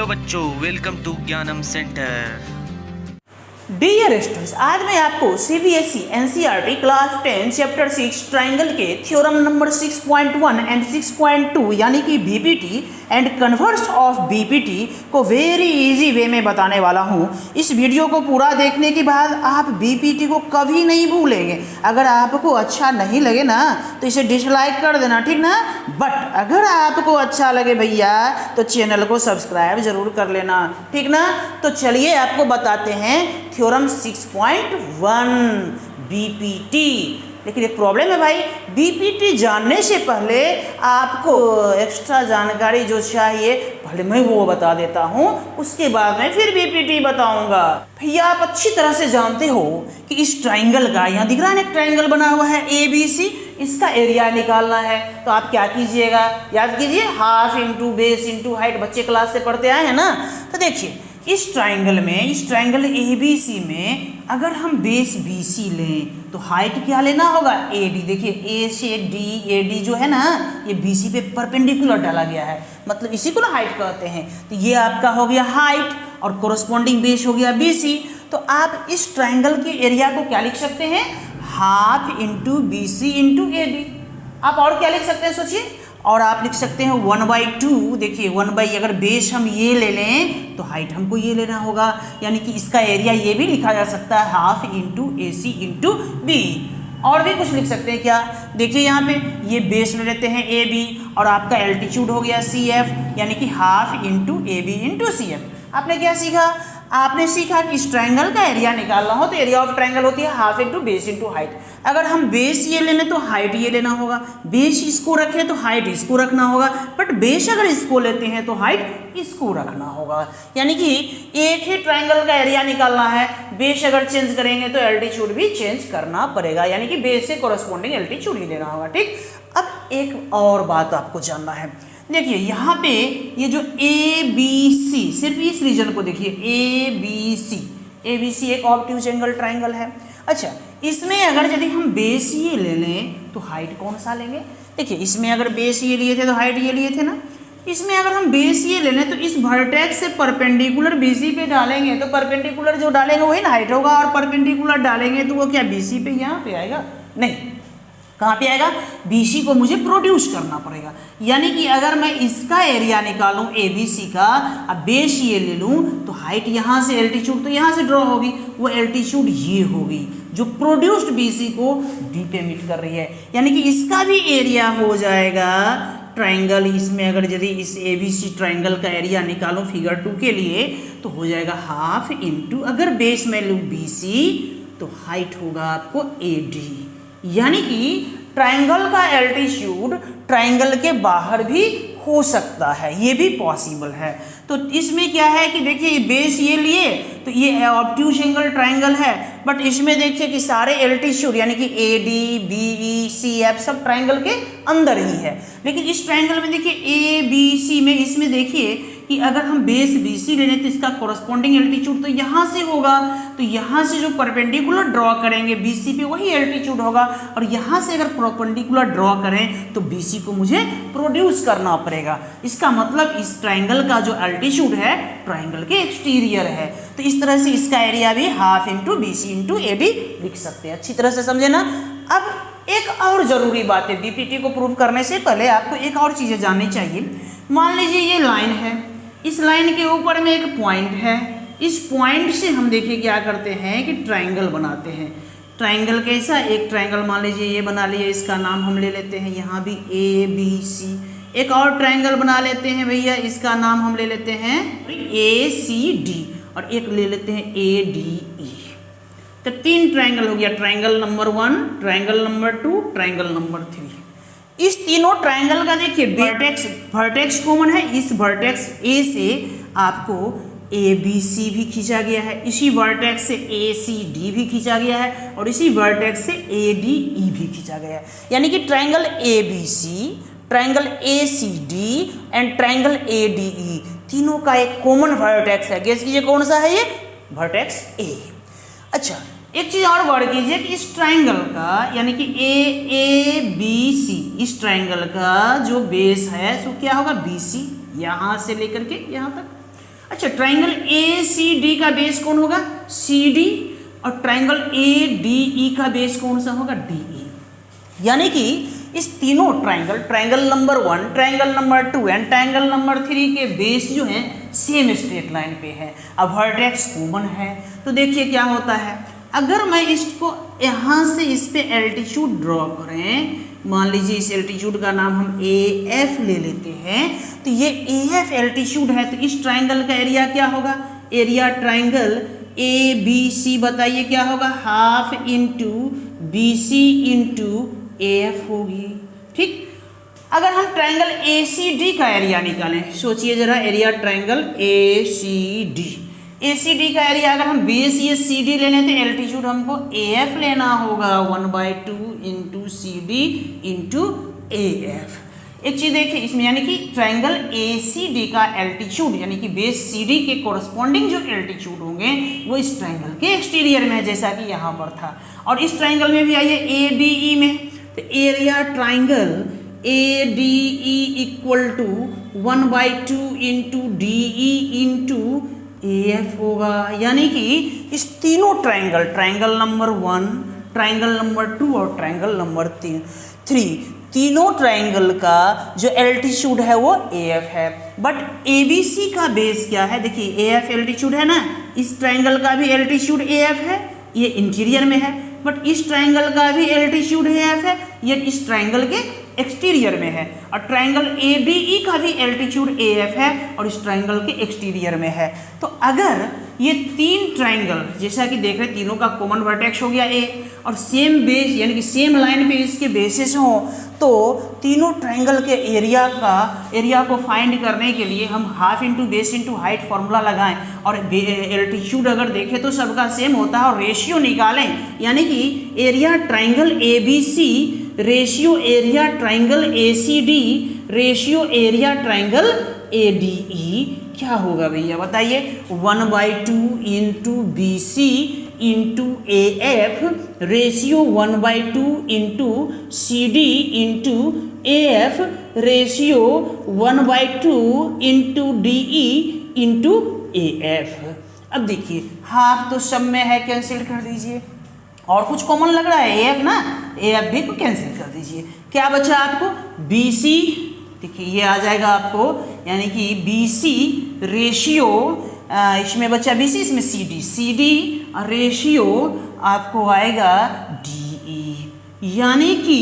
Hello बच्चों, welcome to ज्ञानम centre. Dear students, आज मैं आपको CBSE NCERT class 10 chapter 6 triangle के थ्योरम नंबर 6.1 एंड 6.2 यानी कि BPT and converse of BPT को वेरी इजी वे में बताने वाला हूँ। इस वीडियो को पूरा देखने के बाद आप बीपीटी को कभी नहीं भूलेंगे। अगर आपको अच्छा नहीं लगे ना तो इसे डिसलाइक कर देना, ठीक ना। बट अगर आपको अच्छा लगे भैया तो चैनल को सब्सक्राइब जरूर कर लेना, ठीक ना। तो चलिए आपको बताते हैं थ्योरम 6.1 बीपीटी। लेकिन एक प्रॉब्लम है भाई, बीपीटी जानने से पहले आपको एक्स्ट्रा जानकारी जो चाहिए पहले मैं वो बता देता हूँ, उसके बाद मैं फिर बीपीटी बताऊंगा। भैया आप अच्छी तरह से जानते हो कि इस ट्राइंगल का, यहाँ दिख रहा है ना, एक ट्राइंगल बना हुआ है ABC, इसका एरिया निकालना है। तो आप क्या कीजिएगा, याद कीजिए, half into base into height, बच्चे क्लास से पढ़ते आए हैं ना। तो देखिए इस ट्राइंगल में, इस ट्राइंगल ABC में अगर हम बेस BC लें तो हाइट क्या लेना होगा, AD। देखिए A से D, AD जो है ना ये BC पे परपेंडिकुलर डाला गया है, मतलब इसी को ना हाइट कहते हैं। तो ये आपका हो गया हाइट और कोरस्पॉन्डिंग बेस हो गया BC। तो आप इस ट्राइंगल के एरिया को क्या लिख सकते हैं, half into BC into AD। आप और क्या लिख सकते हैं सोचिए, और आप लिख सकते हैं 1/2। देखिए 1 अगर बेस हम ये ले लें तो हाइट हमको ये लेना होगा, यानी कि इसका एरिया ये भी लिखा जा सकता है half into AC into B। और भी कुछ लिख सकते हैं क्या, देखिए यहाँ पे ये बेस ले लेते हैं AB और आपका एल्टीट्यूड हो गया CF, यानी कि half into AB into CF। आपने क्या सीखा, आपने सीखा कि इस ट्राइंगल का एरिया निकालना हो तो एरिया ऑफ ट्राइंगल होती है half into base into height. अगर हम बेस ये ले लें तो हाइट ये लेना होगा, बेस इसको रखें तो हाइट इसको रखना होगा, बट बेस अगर इसको लेते हैं तो हाइट इसको रखना होगा। यानी कि एक ही ट्राइंगल का एरिया निकालना है, बेस अगर चेंज करेंगे तो एल्टीट्यूड भी चेंज करना पड़ेगा, यानी कि बेस से कोरस्पॉन्डिंग एल्टीट्यूड ही लेना होगा, ठीक। अब एक और बात आपको जानना है, देखिए यहाँ पे ये जो ABC, सिर्फ इस रीजन को देखिए, ABC एक ऑब्ट्यूज एंगल ट्राइंगल है। अच्छा, इसमें अगर यदि हम बेस ये ले लें तो हाइट कौन सा लेंगे, देखिए इसमें अगर बेस ये लिए थे तो हाइट ये लिए थे ना। इसमें अगर हम बेस ये ले लें तो इस वर्टेक्स से परपेंडिकुलर BC पे डालेंगे तो परपेंडिकुलर जो डालेंगे वही ना हाइट होगा, और परपेंडिकुलर डालेंगे तो वो क्या BC पे यहाँ पे आएगा, नहीं, कहाँ पे आएगा, BC को मुझे प्रोड्यूस करना पड़ेगा। यानी कि अगर मैं इसका एरिया निकालूं ABC का, अब बेस ये ले लूं तो हाइट यहाँ से, एल्टीट्यूड तो यहाँ से ड्रॉ होगी, वो एल्टीट्यूड ये होगी जो प्रोड्यूस्ड BC को D पे मीट कर रही है, यानी कि इसका भी एरिया हो जाएगा ट्राइंगल। इसमें अगर यदि इस ABC ट्राइंगल का एरिया निकालूं फिगर 2 के लिए तो हो जाएगा हाफ इंटू, अगर बेस में लूँ BC तो हाइट होगा आपको AD। यानी कि ट्राइंगल का एल्टीट्यूड ट्राइंगल के बाहर भी हो सकता है, ये भी पॉसिबल है। तो इसमें क्या है कि देखिए बेस ये लिए तो ये ऑब्ट्यूज एंगल ट्राइंगल है, बट इसमें देखिए कि सारे एल्टीट्यूड यानी कि AD, BE, CF सब ट्राइंगल के अंदर ही है। लेकिन इस ट्राइंगल में देखिए ABC में, इसमें देखिए कि अगर हम बेस BC ले लें तो इसका कोरस्पॉन्डिंग एल्टीट्यूड तो यहाँ से होगा, तो यहाँ से जो परपेंडिकुलर ड्रॉ करेंगे BC पे वही एल्टीट्यूड होगा, और यहाँ से अगर परपेंडिकुलर ड्रॉ करें तो BC को मुझे प्रोड्यूस करना पड़ेगा। इसका मतलब इस ट्राइंगल का जो एल्टीट्यूड है ट्राइंगल के एक्सटीरियर है। तो इस तरह से इसका एरिया भी half into BC into AD लिख सकते हैं। अच्छी तरह से समझे ना। अब एक और जरूरी बात है, बीपीटी को प्रूव करने से पहले आपको एक और चीज़ें जाननी चाहिए। मान लीजिए ये लाइन है, इस लाइन के ऊपर में एक पॉइंट है, इस पॉइंट से हम देखिए क्या करते हैं कि ट्राइंगल बनाते हैं। ट्राइंगल कैसा, एक ट्राइंगल मान लीजिए ये बना लिए, इसका नाम हम ले लेते हैं यहाँ भी ABC। एक और ट्राइंगल बना लेते हैं भैया, इसका नाम हम ले लेते हैं ACD, और एक ले लेते हैं ADE। तो 3 ट्राइंगल हो गया, triangle number 1, triangle number 2, triangle number 3। इस तीनों ट्राइंगल का देखिए वर्टेक्स कॉमन है, इस वर्टेक्स A से आपको ABC भी खींचा गया है, इसी वर्टेक्स से ACD भी खींचा गया है, और इसी वर्टेक्स से ADE भी खींचा गया है। यानी कि triangle ABC, triangle ACD and triangle ADE तीनों का एक कॉमन वर्टेक्स है। गेस कीजिए कौन सा है ये, वर्टेक्स A। अच्छा, एक चीज और गौर कीजिए कि इस ट्राइंगल का यानी कि ABC, इस ट्राइंगल का जो बेस है सो क्या होगा BC, यहाँ से लेकर के यहाँ तक। अच्छा, ट्राइंगल ए सी डी का बेस कौन होगा? C D. और ट्राइंगल ए डी ई का बेस कौन सा होगा? D E. यानी कि इस तीनों triangle number 1, triangle number 2 and triangle number 3 के बेस जो हैं सेम स्ट्रेट लाइन पे है। अब वर्टेक्स कॉमन है, तो देखिए क्या होता है, अगर मैं इसको यहाँ से इस पे एल्टीट्यूड ड्रॉ करें, मान लीजिए इस एल्टीट्यूड का नाम हम ए एफ ले लेते हैं, तो ये ए एफ एल्टीट्यूड है, तो इस ट्राइंगल का एरिया क्या होगा? Area triangle A B C बताइए क्या होगा? Half into B C into A F होगी। ठीक, अगर हम ट्राइंगल ए सी डी का एरिया निकालें, सोचिए जरा, area triangle A C D, A C D का एरिया अगर हम बेस ये सी डी ले लें तो एल्टीट्यूड हमको ए एफ लेना होगा 1/2 into C D into A F. एक चीज़ देखिए इसमें, यानी कि ट्राइंगल ए सी डी का एल्टीट्यूड यानी कि बेस सी डी के कोरस्पॉन्डिंग जो एल्टीट्यूड होंगे वो इस ट्राइंगल के एक्सटीरियर में है, जैसा कि यहाँ पर था। और इस ट्राइंगल में भी आइए ए डी ई में, तो area triangle A D E equal to 1/2 into D E into A F होगा। यानी कि इस तीनों ट्राइंगल नंबर 1, ट्राइंगल नंबर 2 और ट्राइंगल नंबर 3 तीनों ट्राइंगल का जो एल्टीट्यूड है वो ए एफ है। बट ए बी सी का बेस क्या है? देखिए ए एफ एल्टीट्यूड है ना, इस ट्राइंगल का भी एल्टीट्यूड ए एफ है, ये इंटीरियर में है। बट इस ट्राइंगल का भी एल्टीट्यूड ए एफ है, ये इस ट्राइंगल के एक्सटीरियर में है। और ट्राइंगल ए डी ई का भी एल्टीट्यूड ए एफ है और इस ट्राइंगल के एक्सटीरियर में है। तो अगर ये तीन ट्राइंगल जैसा कि देख रहे हैं, तीनों का कॉमन वर्टेक्स हो गया ए, और सेम बेस यानी कि सेम लाइन पे इसके बेसिस हों, तो तीनों ट्राइंगल के एरिया को फाइंड करने के लिए हम half into base into height formula लगाएं और एल्टीट्यूड अगर देखें तो सबका सेम होता है और रेशियो निकालें, यानी कि area triangle A B C ratio area triangle A C D ratio area triangle A D E क्या होगा भैया बताइए? 1/2 into B C into A F ratio 1/2 into C D into A F ratio 1/2 into D E into A F. अब देखिए half तो सब में है, कैंसिल कर दीजिए। और कुछ कॉमन लग रहा है? ए एफ ना, ए एफ भी को कैंसिल कर दीजिए। क्या बचा आपको? बी सी, देखिए ये आ जाएगा आपको, यानी कि बी सी रेशियो, इसमें बचा बी सी, इसमें सी डी रेशियो आपको आएगा डी ई। यानी कि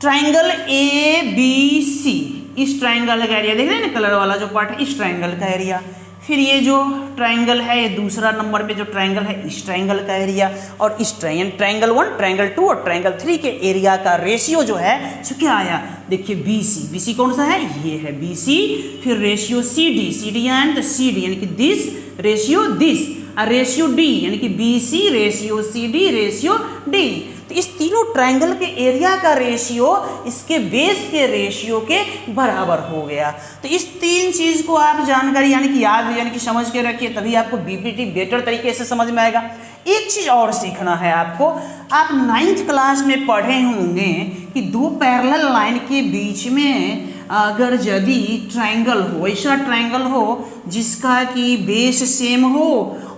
ट्राइंगल ए बी सी, इस ट्राइंगल का एरिया देख रहे हैं ना, कलर वाला जो पार्ट है, इस ट्राइंगल का एरिया। फिर ये जो ट्राइंगल है, ये दूसरा नंबर पे जो ट्राइंगल है, इस ट्राइंगल का एरिया। और इस ट्राइंगल 1, ट्राइंगल 2 और ट्राइंगल 3 के एरिया का रेशियो जो है सो क्या आया? देखिए बी सी कौन सा है? ये है बी सी। फिर ratio C D and C D यानी कि दिस रेशियो दिस, और रेशियो डी यानी कि B C ratio C D ratio D. तो इस तीनों ट्राइंगल के एरिया का रेशियो इसके बेस के रेशियो के बराबर हो गया। तो इस तीन चीज़ को आप जानकारी यानी कि याद यानी कि समझ के रखिए, तभी आपको बीपीटी बेटर तरीके से समझ में आएगा। एक चीज़ और सीखना है आपको, आप 9th क्लास में पढ़े होंगे कि दो पैरेलल लाइन के बीच में अगर यदि ट्राइंगल हो, ऐसा ट्राइंगल हो जिसका कि बेस सेम हो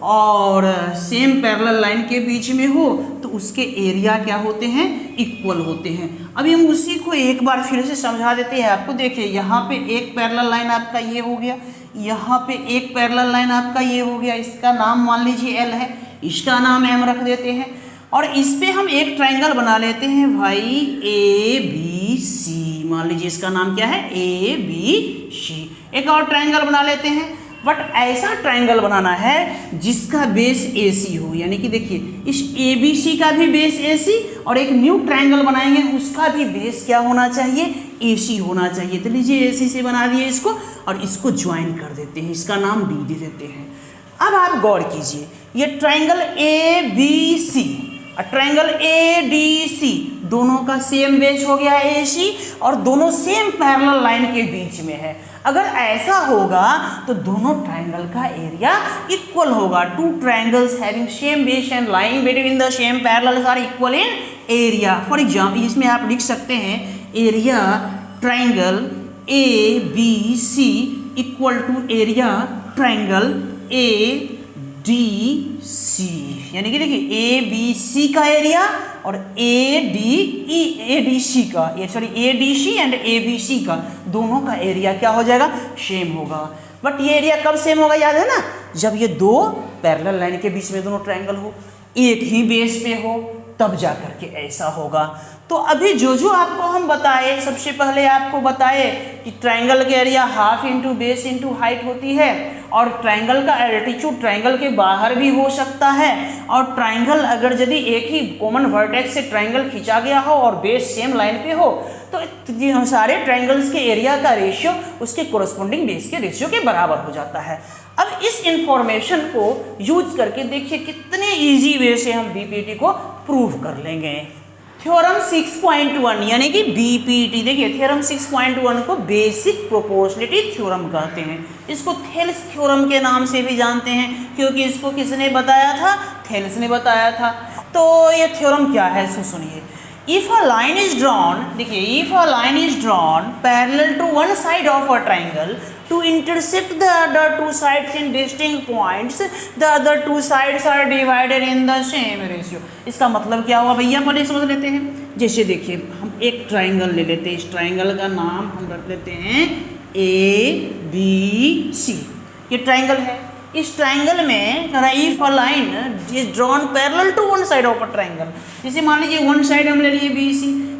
और सेम पैरेलल लाइन के बीच में हो, तो उसके एरिया क्या होते हैं? इक्वल होते हैं। अभी हम उसी को एक बार फिर से समझा देते हैं आपको। देखिए यहाँ पे एक पैरेलल लाइन आपका ये हो गया, यहाँ पे एक पैरेलल लाइन आपका ये हो गया, इसका नाम मान लीजिए एल है, इसका नाम एम रख देते हैं। और इस पे हम एक ट्राइंगल बना लेते हैं भाई ए बी सी, मान लीजिए इसका नाम क्या है? A B C. एक और ट्राइंगल बना लेते हैं, बट ऐसा ट्राइंगल बनाना है जिसका बेस ए सी हो। यानी कि देखिए इस ए बी सी का भी बेस ए सी, और एक न्यू ट्राइंगल बनाएंगे उसका भी बेस क्या होना चाहिए? ए सी होना चाहिए। तो लीजिए ए सी से बना दिए इसको और इसको ज्वाइन कर देते हैं, इसका नाम डी दे देते हैं। अब आप गौर कीजिए, ये ट्राइंगल ए बी सी और ट्राइंगल ए डी सी दोनों का सेम बेस हो गया ए सी, और दोनों सेम पैरेलल लाइन के बीच में है। अगर ऐसा होगा तो दोनों ट्राइंगल का एरिया इक्वल होगा। Two triangles having same base and lying between the same parallels are equal in area. For example इसमें आप लिख सकते हैं area triangle A B C equal to area triangle A D C, यानी कि देखिए A B C का area और ए डी सी का, A D C and A B C का दोनों का एरिया क्या हो जाएगा, सेम होगा। बट ये एरिया कब सेम होगा, याद है ना, जब ये दो पैरेलल लाइन के बीच में दोनों ट्राइंगल हो, एक ही बेस पे हो, तब जा करके ऐसा होगा। तो अभी जो आपको हम बताए, सबसे पहले आपको बताए कि ट्राइंगल के area half into base into height होती है, और ट्राइंगल का एल्टीट्यूड ट्राइंगल के बाहर भी हो सकता है, और ट्राइंगल अगर यदि एक ही कॉमन वर्टेक्स से ट्राइंगल खींचा गया हो और बेस सेम लाइन पे हो, तो सारे ट्राइंगल्स के एरिया का रेशियो उसके कोरस्पोंडिंग बेस के रेशियो के बराबर हो जाता है। अब इस इंफॉर्मेशन को यूज करके देखिए कितने इजी वे से हम बीपीटी को प्रूव कर लेंगे। थ्योरम 6.1 यानी कि बीपीटी, देखिए थ्योरम 6.1 को बेसिक प्रोपोर्शनलिटी थ्योरम कहते हैं। इसको थेल्स थ्योरम के नाम से भी जानते हैं, क्योंकि इसको किसने बताया था, थेल्स ने बताया था। तो ये थ्योरम क्या है, सुनिए। If a line is drawn, देखिए if a line is drawn parallel to one side of a triangle to intersect the other two sides in distinct points, the other two sides are divided in the same ratio। इसका मतलब क्या हुआ भैया, पहले समझ लेते हैं। जैसे देखिए हम एक ट्राइंगल ले लेते हैं, इस ट्राइंगल का नाम हम रख लेते हैं ए बी सी, ये ट्राइंगल है। इस ट्राइंगल में if a line is drawn parallel to one side of a triangle, जैसे मान लीजिए वन साइड हम ले लिए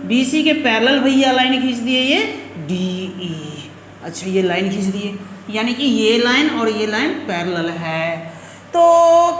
बी सी के पैरेलल भैया लाइन खींच दिए ये डी ई, अच्छा ये लाइन खींच दिए, यानी कि ये लाइन और ये लाइन पैरेलल है। तो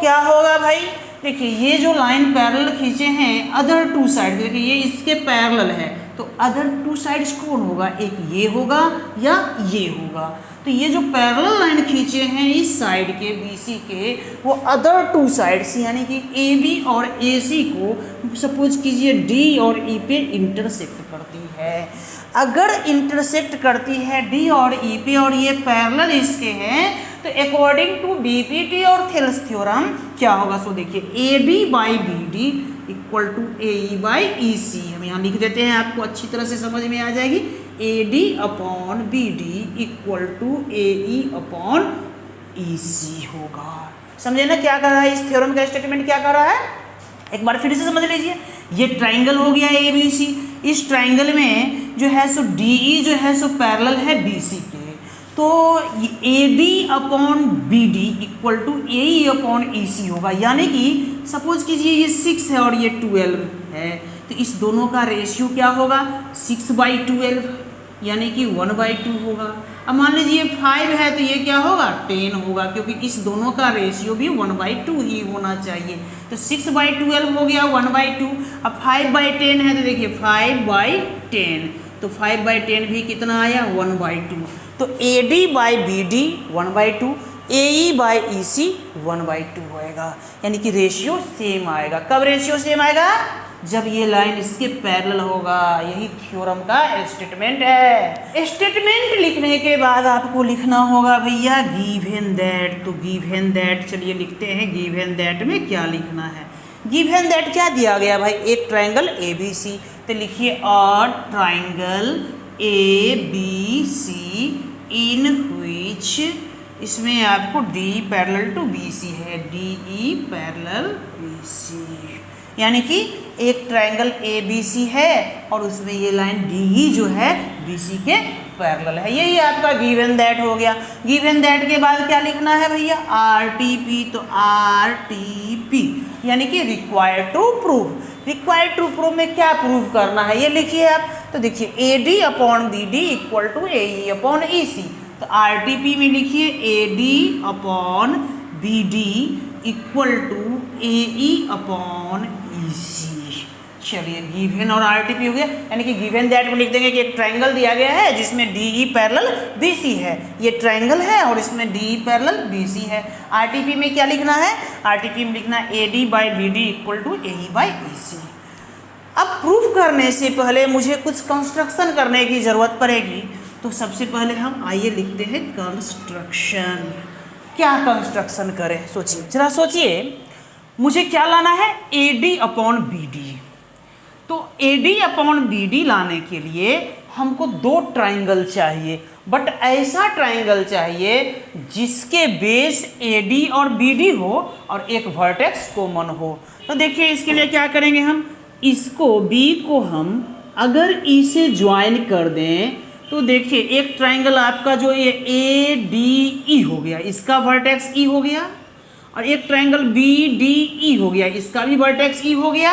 क्या होगा भाई, देखिए ये जो लाइन पैरेलल खींचे हैं अदर टू साइड, देखिए ये इसके पैरेलल है, तो अदर टू साइड्स कौन होगा, एक ये होगा या ये होगा। तो ये जो पैरेलल लाइन खींचे हैं इस साइड के बीसी के, वो अदर टू साइड्स यानी कि ए बी और ए सी को सपोज कीजिए डी और ई पे इंटरसेक्ट करती है। अगर इंटरसेक्ट करती है डी और ई पे और ये पैरेलल इसके हैं, तो अकॉर्डिंग टू बीपीटी और थेल्स थ्योरम क्या होगा, सो देखिए A D by B D equal to A E by E C, हम यहाँ लिख देते हैं, आपको अच्छी तरह से समझ में आ जाएगी। A D upon B D equal to A E upon E C होगा। समझे ना क्या कर रहा है, इस थ्योरम का स्टेटमेंट क्या कर रहा है, एक बार फिर से समझ लीजिए। ये ट्राइंगल हो गया ए बी सी, इस ट्राइंगल में जो है सो डी ई जो है सो पैरेलल है बी सी के, तो A D upon B D equal to A E upon E C होगा। यानी कि सपोज कीजिए ये 6 है और ये 12 है, तो इस दोनों का रेशियो क्या होगा 6/12, यानी कि 1/2 होगा। अब मान लीजिए 5 है तो ये क्या होगा 10 होगा, क्योंकि इस दोनों का रेशियो भी 1/2 ही होना चाहिए। तो 6/12 हो गया 1/2। अब 5/10 है तो देखिए 5/10, तो 5/10 भी कितना आया 1/2। तो A D by B D 1/2, A E by E C 1/2 होएगा, यानी कि रेशियो सेम आएगा। कब रेशियो सेम आएगा, जब ये लाइन इसके पैरेलल होगा। यही थ्योरम का स्टेटमेंट है। स्टेटमेंट लिखने के बाद आपको लिखना होगा भैया गिवन दैट। तो गिवन दैट चलिए लिखते हैं, गिवन दैट में क्या लिखना है। गिवन दैट क्या दिया गया भाई, एक ट्राइंगल ए बी सी, तो लिखिए a triangle A B C in which, इसमें आपको D parallel to B C है, D E parallel B C, यानी कि एक ट्राइंगल ए बी सी है और उसमें ये लाइन डी ई जो है बी सी के पैरेलल है। यही आपका गिवन दैट हो गया। गिवन दैट के बाद क्या लिखना है भैया आर टी पी, तो आर टी पी यानी कि required to prove. Required to prove में क्या प्रूव करना है ये लिखिए आप। तो देखिए A D upon B D equal to A E upon E C, तो आर टी पी में लिखिए A D upon B D equal to A E upon E C. चलिए गिवन और आर टी पी हो गया, यानी कि given that में लिख देंगे कि एक ट्राइंगल दिया गया है जिसमें D E parallel B C है, ये ट्राइंगल है और इसमें D E parallel B C है। आर टी पी में क्या लिखना है, आर टी पी में लिखना है A D by B D equal to A E by E C. अब प्रूफ करने से पहले मुझे कुछ कंस्ट्रक्शन करने की ज़रूरत पड़ेगी, तो सबसे पहले हम आइए लिखते हैं कंस्ट्रक्शन। क्या कंस्ट्रक्शन करें, सोचिए जरा सोचिए। मुझे क्या लाना है A D upon B D, तो A D upon B D लाने के लिए हमको 2 ट्राइंगल चाहिए, बट ऐसा ट्राइंगल चाहिए जिसके बेस AD और BD हो और एक वर्टेक्स कॉमन हो। तो देखिए इसके लिए क्या करेंगे, हम इसको B को हम अगर E से ज्वाइन कर दें तो देखिए एक ट्राइंगल आपका जो ये ADE हो गया, इसका वर्टेक्स E हो गया, और एक ट्राइंगल BDE हो गया, इसका भी वर्टेक्स E हो गया,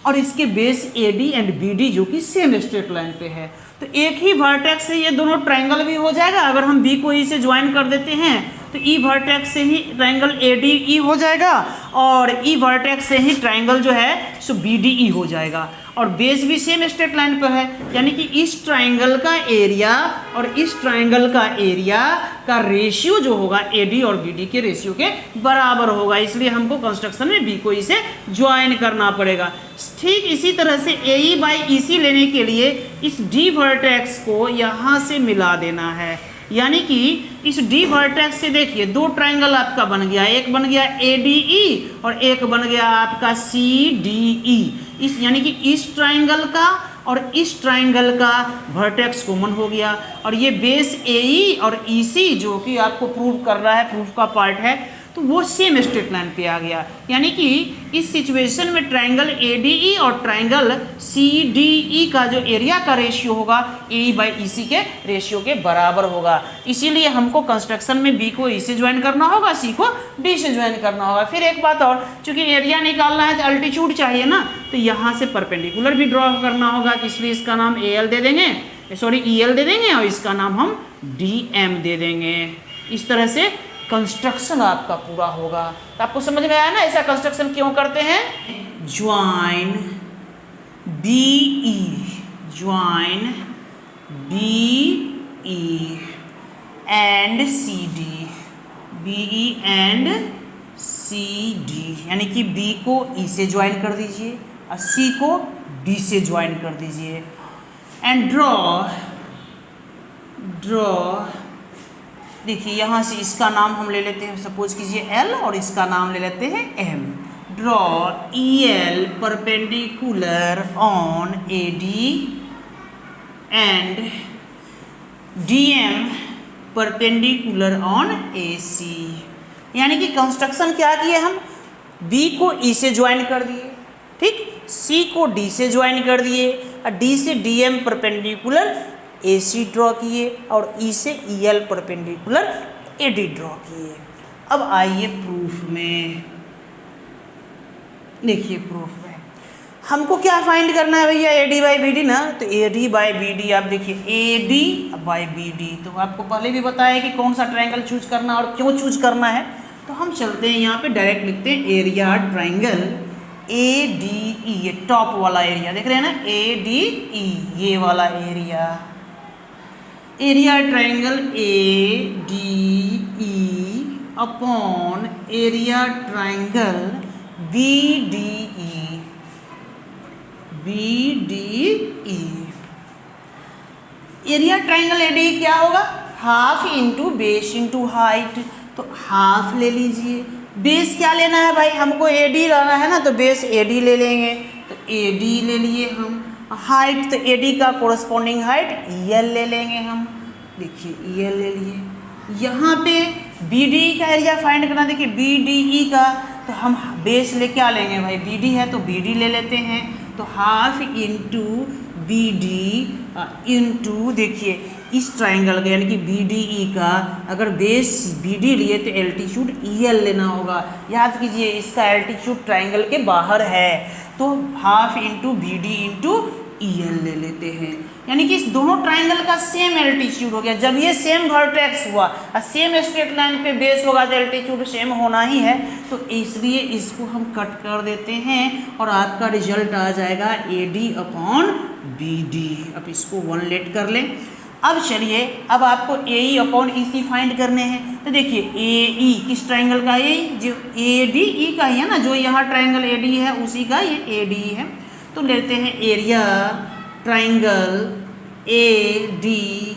और इसके बेस AD एंड BD जो कि सेम स्ट्रेट लाइन पे है। तो एक ही वर्टेक्स से ये दोनों ट्राइंगल भी हो जाएगा। अगर हम B को E से ज्वाइन कर देते हैं तो E वर्टेक्स से ही ट्राइंगल ADE हो जाएगा, और E वर्टेक्स से ही ट्राइंगल जो है सो BDE हो जाएगा, और बेस भी सेम स्ट्रेट लाइन पर है। यानी कि इस ट्राइंगल का एरिया और इस ट्राइंगल का एरिया का रेशियो जो होगा AD और BD के रेशियो के बराबर होगा, इसलिए हमको कंस्ट्रक्शन में B को E से ज्वाइन करना पड़ेगा। ठीक इसी तरह से AE बाई EC लेने के लिए इस D वर्टेक्स को यहाँ से मिला देना है। यानी कि इस D वर्टेक्स से देखिए 2 ट्राइंगल आपका बन गया, एक बन गया ADE और एक बन गया आपका CDE। इस यानी कि इस ट्राइंगल का और इस ट्राइंगल का वर्टेक्स कॉमन हो गया, और ये बेस AE और EC जो कि आपको प्रूव कर रहा है, प्रूफ का पार्ट है, तो वो सेम स्ट्रेट लाइन पे आ गया। यानी कि इस सिचुएशन में ट्राइंगल ADE और ट्राइंगल CDE का जो एरिया का रेशियो होगा AE बाई EC के रेशियो के बराबर होगा। इसीलिए हमको कंस्ट्रक्शन में B को E से ज्वाइन करना होगा, C को D से ज्वाइन करना होगा। फिर एक बात और, चूंकि एरिया निकालना है तो अल्टीट्यूड चाहिए ना, तो यहाँ से परपेंडिकुलर भी ड्रॉ करना होगा, इसलिए इसका नाम AL दे देंगे, सॉरी EL दे देंगे, और इसका नाम हम DM दे देंगे। इस तरह से कंस्ट्रक्शन आपका पूरा होगा। तो आपको समझ में आया ना ऐसा कंस्ट्रक्शन क्यों करते हैं। Join BE, join BE and CD, BE and CD, यानी कि B को E से ज्वाइन कर दीजिए और C को D से ज्वाइन कर दीजिए। एंड ड्रॉ देखिए यहाँ से इसका नाम हम ले लेते हैं, सपोज कीजिए L, और इसका नाम ले लेते हैं M। Draw EL perpendicular on AD and DM perpendicular on AC। यानी कि कंस्ट्रक्शन क्या किए हम, B को E से ज्वाइन कर दिए, ठीक, C को D से ज्वाइन कर दिए, और D से DM परपेंडिकुलर AC ड्रॉ किए, और E से EL परपेंडिकुलर AD ड्रॉ किए। अब आइए प्रूफ में, देखिए प्रूफ में हमको क्या फाइंड करना है भैया, AD बाई BD ना, तो AD बाई BD आप देखिए AD बाई BD, तो आपको पहले भी बताया कि कौन सा ट्राइंगल चूज करना और क्यों चूज करना है। तो हम चलते हैं यहाँ पे डायरेक्ट लिखते हैं एरिया ट्राइंगल ADE, ये टॉप वाला एरिया देख रहे हैं ना, ADE ये वाला area, area triangle ADE upon area triangle BDE, area triangle ADE क्या होगा, half into base into height, तो हाफ ले लीजिए। बेस क्या लेना है भाई, हमको AD लेना है ना, तो बेस AD ले लेंगे, तो AD ले लिए हम। हाइट तो AD का कोरस्पॉन्डिंग हाइट EL ले लेंगे हम, देखिए EL ले लिए। यहाँ पे BDE का एरिया फाइंड करना, देखिए BDE का, तो हम बेस ले क्या लेंगे भाई, BD है तो BD ले लेते हैं, तो हाफ इंटू BD इंटू देखिए इस ट्राइंगल का यानी कि BDE का अगर बेस BD लिए तो एल्टीट्यूड EL लेना होगा। याद कीजिए इसका एल्टीट्यूड ट्राइंगल के बाहर है, तो half into BD into EL ले लेते हैं। यानी कि इस दोनों ट्राइंगल का सेम एल्टीट्यूड हो गया। जब ये सेम वर्टेक्स हुआ और सेम स्ट्रेट लाइन पे बेस होगा तो एल्टीट्यूड सेम होना ही है, तो इसलिए इसको हम कट कर देते हैं और आपका रिजल्ट आ जाएगा AD अपॉन BD। अब इसको 1 लेट कर लें। अब चलिए अब आपको AE अपॉन EC फाइंड करने हैं। तो देखिए AE किस ट्राइंगल का, AE जो ADE का ही है ना, जो यहाँ ट्राइंगल AD है उसी का ये ADE है। तो लेते हैं area triangle ADE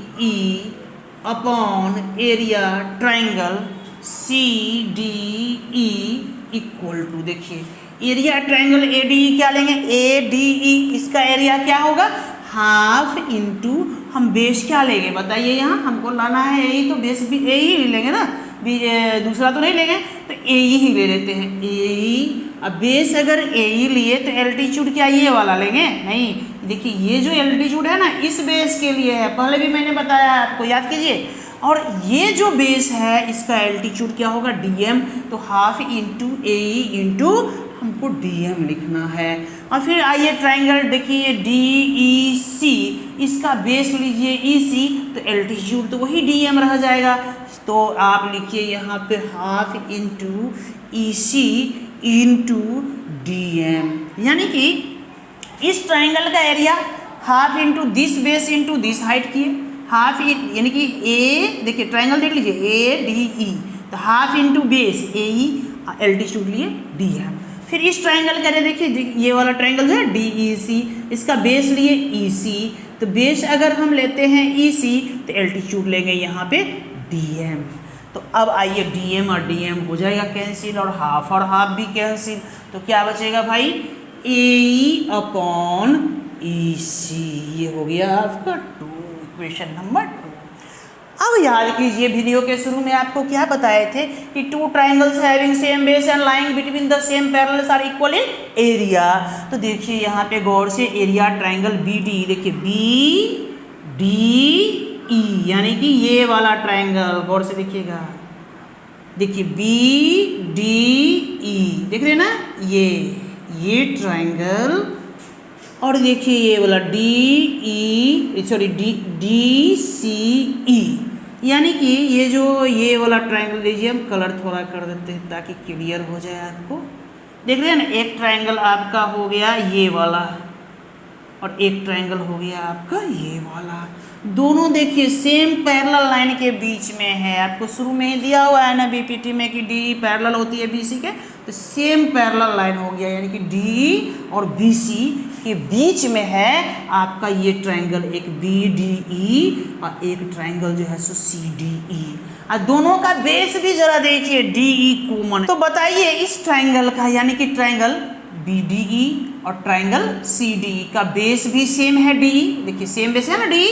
upon area triangle CDE equal to, देखिए एरिया ट्राइंगल ADE क्या लेंगे, ADE इसका एरिया क्या होगा, हाफ इंटू हम बेस क्या लेंगे बताइए, यहाँ हमको लाना है ए, तो बेस भी ए ही लेंगे ना, दूसरा तो नहीं लेंगे, तो ए ही ले लेते हैं ए। अब बेस अगर ए ही लिए तो एल्टीट्यूड क्या ये वाला लेंगे, नहीं। देखिए ये जो एल्टीट्यूड है ना इस बेस के लिए है, पहले भी मैंने बताया आपको, याद कीजिए। और ये जो बेस है इसका एल्टीट्यूड क्या होगा, डीएम, तो हाफ इंटू ए इंटू हमको डीएम लिखना है। और फिर आइए ट्राइंगल देखिए डी ई सी, इसका बेस लीजिए ई सी, तो एल्टीट्यूड तो वही डीएम रह जाएगा। तो आप लिखिए यहाँ पे half into E C into DM, यानी कि इस ट्राइंगल का area half into this base into this height किए, हाफ यानी कि ए, देखिए ट्राइंगल देख लीजिए ए डी ई, तो हाफ इंटू बेस ए ई, एल्टीट्यूड लिए डीएम। फिर इस ट्राइंगल का एरिया देखिए, ये वाला ट्राइंगल जो है डी ई सी, इसका बेस लिए ई सी, तो बेस अगर हम लेते हैं ई सी तो एल्टीट्यूड लेंगे यहाँ पे डीएम। तो अब आइए डीएम और डीएम हो जाएगा कैंसिल, और हाफ भी कैंसिल, तो क्या बचेगा भाई, ए अपॉन ई सी, ये हो गया आपका 2, इक्वेशन नंबर 2। अब याद कीजिए वीडियो के शुरू में आपको क्या बताए थे कि two triangles having same base and lying between the same parallels are equal in area. तो देखिए यहाँ पे गौर से एरिया ट्राइंगल बी डी, देखिए बी डी ई, यानी कि ये वाला ट्राइंगल, गौर से देखिएगा, देखिए बी डी ई, देख रहे हैं ना ये ट्राइंगल, और देखिए ये वाला D E sorry D C E, यानी कि ये वाला ट्राइंगल लीजिए, हम कलर थोड़ा कर देते हैं ताकि क्लियर हो जाए आपको। देख रहे हैं ना, एक ट्राइंगल आपका हो गया ये वाला, और एक ट्राइंगल हो गया आपका ये वाला, दोनों देखिए सेम पैरेलल लाइन के बीच में है। आपको शुरू में ही दिया हुआ है ना बीपीटी में कि डी पैरेलल होती है बीसी के, तो सेम पैरेलल लाइन हो गया, यानी कि डी और बीसी के बीच में है आपका ये ट्राइंगल, एक बी डी ई और एक ट्राइंगल जो है सो सी डी ई, और दोनों का बेस भी जरा देखिए डी ई कॉमन। तो बताइए इस ट्राइंगल का, यानी कि ट्राइंगल बी डी ई और ट्राइंगल सी डी ई का बेस भी सेम है डी, देखिए सेम बेस है ना डी,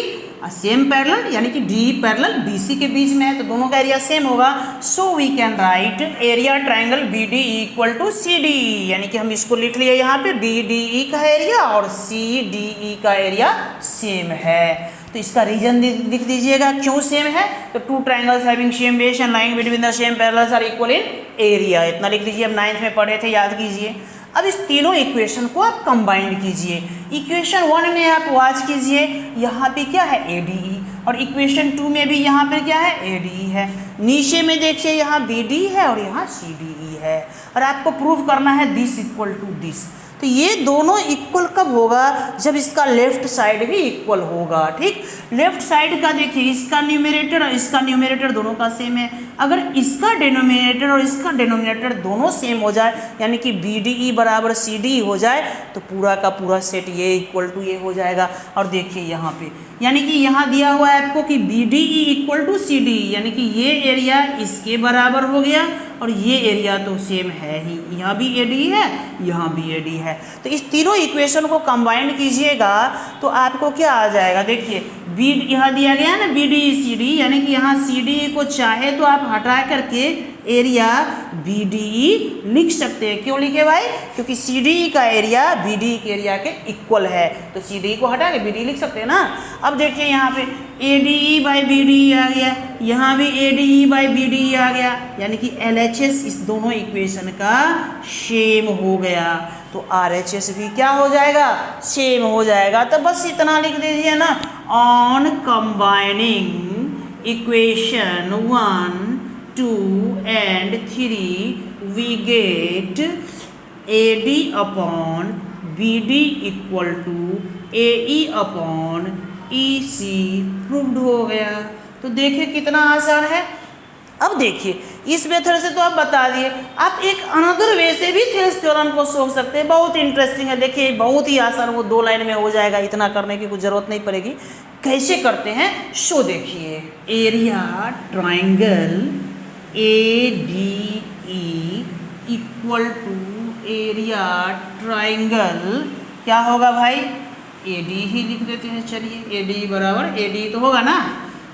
सेम पैरेलल, यानी कि डी पैरेलल बीसी के बीच में है, तो दोनों का एरिया सेम होगा। So we can write area triangle B D equal to C D, यानी कि हम इसको लिख लिए यहाँ पे बी डी ई का एरिया और सी डी ई का एरिया सेम है। तो इसका रीजन लिख दीजिएगा क्यों सेम है, तो two triangles having same base and lying between the same parallels are equal in area, इतना लिख दीजिए। अब 9th में पढ़े थे, याद कीजिए। अब इस तीनों इक्वेशन को आप कंबाइंड कीजिए। इक्वेशन 1 में आप वॉच कीजिए, यहाँ पे क्या है ए डी ई, और इक्वेशन 2 में भी यहाँ पे क्या है ए डी ई है। नीचे में देखिए यहाँ बी डी है और यहाँ सी डी ई है, और आपको प्रूव करना है दिस इक्वल टू दिस। तो ये दोनों इक्वल कब होगा, जब इसका लेफ्ट साइड भी इक्वल होगा। ठीक, लेफ्ट साइड का देखिए, इसका न्यूमरेटर और इसका न्यूमरेटर दोनों का सेम है। अगर इसका डिनोमिनेटर और इसका डिनोमिनेटर दोनों सेम हो जाए, यानी कि बी डी ई बराबर सी डी हो जाए, तो पूरा का पूरा सेट ये इक्वल टू ये हो जाएगा। और देखिए यहाँ पे, यानी कि यहाँ दिया हुआ है आपको कि B D E equal to C D, यानी कि ये एरिया इसके बराबर हो गया, और ये एरिया तो सेम है ही, यहाँ भी ए डी है, यहाँ भी ए डी है। तो इस तीनों इक्वेशन को कंबाइंड कीजिएगा तो आपको क्या आ जाएगा, देखिए बी यहाँ दिया गया है ना B D E C D, यानी कि यहाँ सी डी को चाहे तो आप हटा करके एरिया बी डी ई लिख सकते हैं। क्यों लिखे भाई, क्योंकि सी डी ई का एरिया बी डी ई के एरिया के इक्वल है, तो सी डी ई को हटा के बी डी ई लिख सकते हैं ना। अब देखिए यहाँ पे A D E by B D E आ गया, यहाँ भी A D E by B D E आ गया, यानी कि एल एच एस इस दोनों इक्वेशन का सेम हो गया, तो आर एच एस भी क्या हो जाएगा, सेम हो जाएगा। तो बस इतना लिख दीजिए ना, on combining equation 1, 2 and 3 we get AD upon BD equal to AE upon EC proved हो गया। तो देखिए कितना आसान है। अब देखिए इस मेथड से तो आप बता दिए, आप एक अनदर वे से भी थेल्स थ्योरम को सोच सकते हैं, बहुत इंटरेस्टिंग है। देखिए बहुत ही आसान, वो 2 लाइन में हो जाएगा, इतना करने की कुछ ज़रूरत नहीं पड़ेगी। कैसे करते हैं शो देखिए, area triangle A D E equal to area triangle क्या होगा भाई, ए डी ही लिख देते हैं। चलिए ए डी बराबर ए डी तो होगा ना।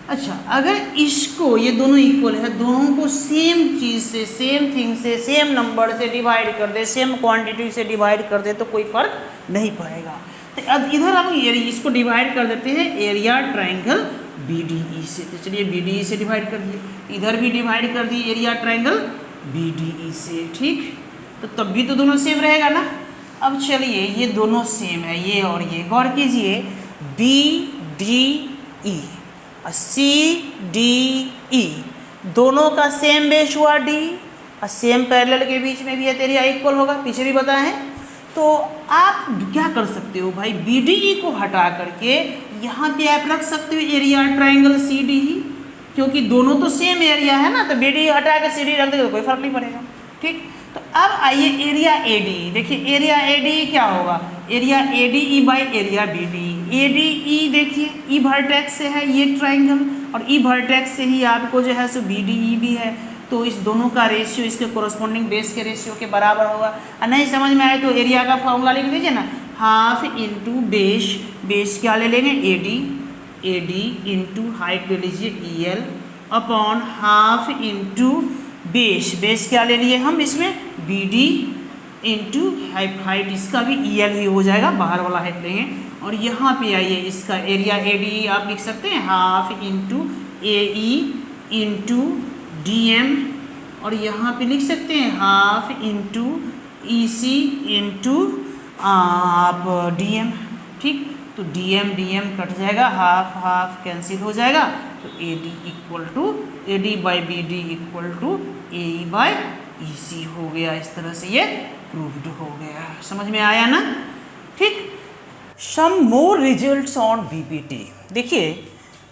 अच्छा, अगर इसको, ये दोनों इक्वल है, दोनों को सेम चीज़ से, सेम थिंग से, सेम नंबर से डिवाइड कर दे, सेम क्वांटिटी से डिवाइड कर दे तो कोई फर्क नहीं पड़ेगा। तो अब इधर हम इसको डिवाइड कर देते हैं area triangle B D E से। तो चलिए बी डी ई से डिवाइड कर दिए, इधर भी डिवाइड कर दिए area triangle B D E से। ठीक, तो तब भी तो दोनों सेम रहेगा ना। अब चलिए ये दोनों सेम है, ये और ये, गौर कीजिए, बी डी ई और सी डी ई दोनों का सेम बेस हुआ डी, और सेम पैरेलल के बीच में भी है, एरिया इक्वल होगा, पीछे भी बताए हैं। तो आप क्या कर सकते हो भाई, बी डी ई को हटा करके यहाँ पे आप रख सकते हो area triangle C D E, क्योंकि दोनों तो सेम एरिया है ना, तो बी डी हटा के सी डी रख देंगे तो कोई फर्क नहीं पड़ेगा। ठीक, तो अब आइए एरिया ए डी। देखिए एरिया ए डी क्या होगा, area A D E by area B D. A D E देखिए ई वर्टेक्स से है ये ट्राइंगल, और ई वर्टेक्स से ही आपको जो है सो बी डी ई भी है, तो इस दोनों का रेशियो इसके कोरस्पॉन्डिंग बेस के रेशियो के बराबर होगा। और नहीं समझ में आए तो एरिया का फॉर्मूला लिख लीजिए ना, हाफ इंटू बेस, बेस क्या ले लेंगे ए डी इंटू हाइट ले लीजिए ई L upon half into base, base क्या ले लिए हम इसमें बी डी इंटू हाइट, इसका भी ई एल ही हो जाएगा, बाहर वाला हाइट लेंगे। और यहाँ पे आइए इसका एरिया ए डी आप लिख सकते हैं half into A E into D M, और यहाँ पे लिख सकते हैं half into E C into आप डी एम। ठीक, तो डी एम कट जाएगा, हाफ हाफ कैंसिल हो जाएगा, तो A D equal to A D by B D equal to A E by E C हो गया। इस तरह से ये प्रूव्ड हो गया। समझ में आया ना। ठीक, सम मोर रिजल्ट्स ऑन बीपीटी। देखिए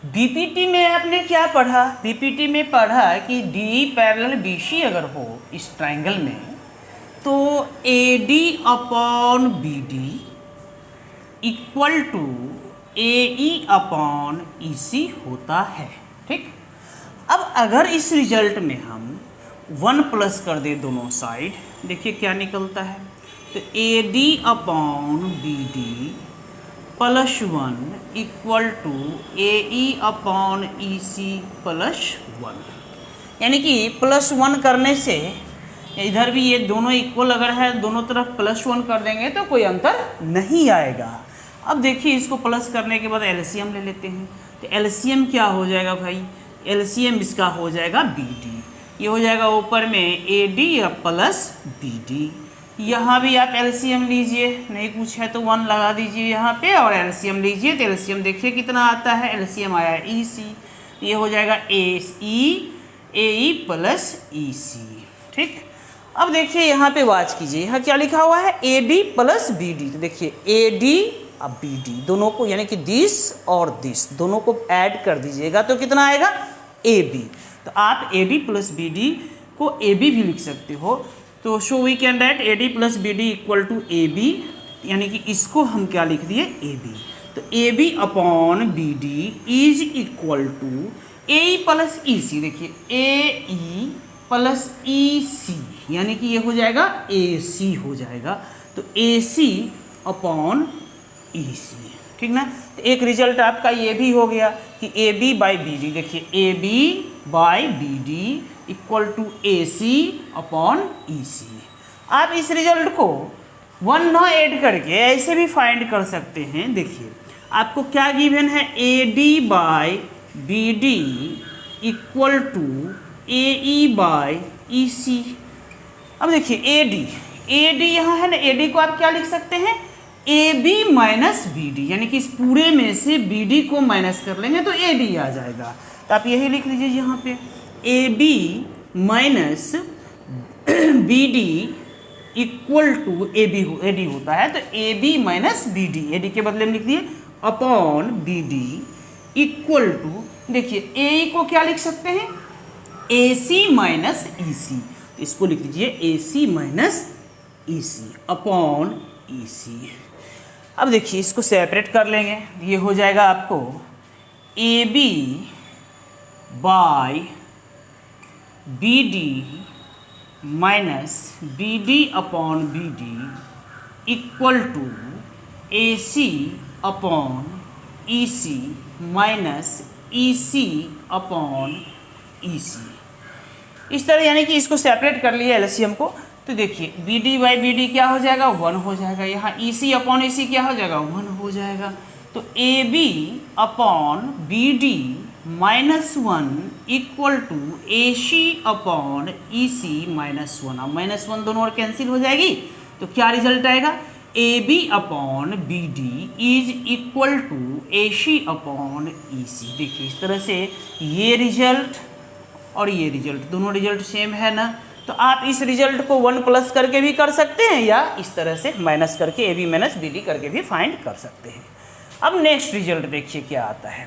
बीपीटी में आपने क्या पढ़ा, बीपीटी में पढ़ा कि डी पैरेलल बीसी अगर हो इस ट्राइंगल में तो A D upon B D equal to A E upon E C होता है। ठीक, अब अगर इस रिजल्ट में हम 1 प्लस कर दे दोनों साइड, देखिए क्या निकलता है, तो A D upon B D plus 1 equal to A E upon E C plus 1, यानी कि प्लस 1 करने से इधर भी ये दोनों इक्वल अगर है, दोनों तरफ प्लस 1 कर देंगे तो कोई अंतर नहीं आएगा। अब देखिए इसको प्लस करने के बाद एलसीएम ले लेते हैं, तो एलसीएम क्या हो जाएगा भाई, एलसीएम इसका हो जाएगा बी डी, ये हो जाएगा ऊपर में A D plus B D. यहाँ भी आप एलसीएम लीजिए, नहीं कुछ है तो 1 लगा दीजिए यहाँ पे, और एलसीएम लीजिए तो एलसीएम देखिए कितना आता है, एलसीएम आया है ई सी, ये हो जाएगा ए ई प्लस ई सी। ठीक, अब देखिए यहाँ पे वाच कीजिए, यहाँ क्या लिखा हुआ है A D plus B D. तो देखिए ए डी अब बी डी दोनों को, यानी कि दिस और दिस दोनों को ऐड कर दीजिएगा तो कितना आएगा ए बी। तो आप A D plus B D को ए बी भी लिख सकते हो, तो show we can write A D plus B D equal to A B, यानी कि इसको हम क्या लिख दिए ए बी। तो A B upon B D is equal to A E plus E C. देखिए ए ई प्लस ई सी, यानी कि ये हो जाएगा ए सी हो जाएगा, तो ए सी अपॉन ई सी। ठीक ना, तो एक रिजल्ट आपका ये भी हो गया कि A B by B D. देखिए A B by B D equal to A C upon E C. आप इस रिजल्ट को 1 ना ऐड करके ऐसे भी फाइंड कर सकते हैं। देखिए आपको क्या गिवन है, A D by B D equal to A E by E C. अब देखिए ए डी यहाँ है ना, ए डी को आप क्या लिख सकते हैं A B minus B D, यानी कि इस पूरे में से बी डी को माइनस कर लेंगे तो ए डी आ जाएगा। तो आप यही लिख लीजिए यहाँ पे A B minus B D equal to A D होता है, तो A B minus B D, A D के बदले में लिख दिए upon B D equal to, देखिए ए को क्या लिख सकते हैं ए सी माइनस ई सी, तो इसको लिख लीजिए ए सी minus E C upon E C. अब देखिए इसको सेपरेट कर लेंगे, ये हो जाएगा आपको A B by B D minus B D upon B D equal to A C upon E C minus E C upon E C. इस तरह यानी कि इसको सेपरेट कर लिया एलसीएम को, तो देखिए B D by B D क्या हो जाएगा 1 हो जाएगा, यहाँ ई सी अपॉन ई सी क्या हो जाएगा 1 हो जाएगा। तो A B upon B D -1 equal to A C upon E C -1। अब -1 दोनों ओर कैंसिल हो जाएगी, तो क्या रिजल्ट आएगा A B upon B D is equal to A C upon E C. देखिए इस तरह से ये रिजल्ट और ये रिजल्ट दोनों रिजल्ट सेम है ना, तो आप इस रिजल्ट को 1 प्लस करके भी कर सकते हैं या इस तरह से माइनस करके A B minus B D करके भी फाइंड कर सकते हैं। अब नेक्स्ट रिजल्ट देखिए क्या आता है।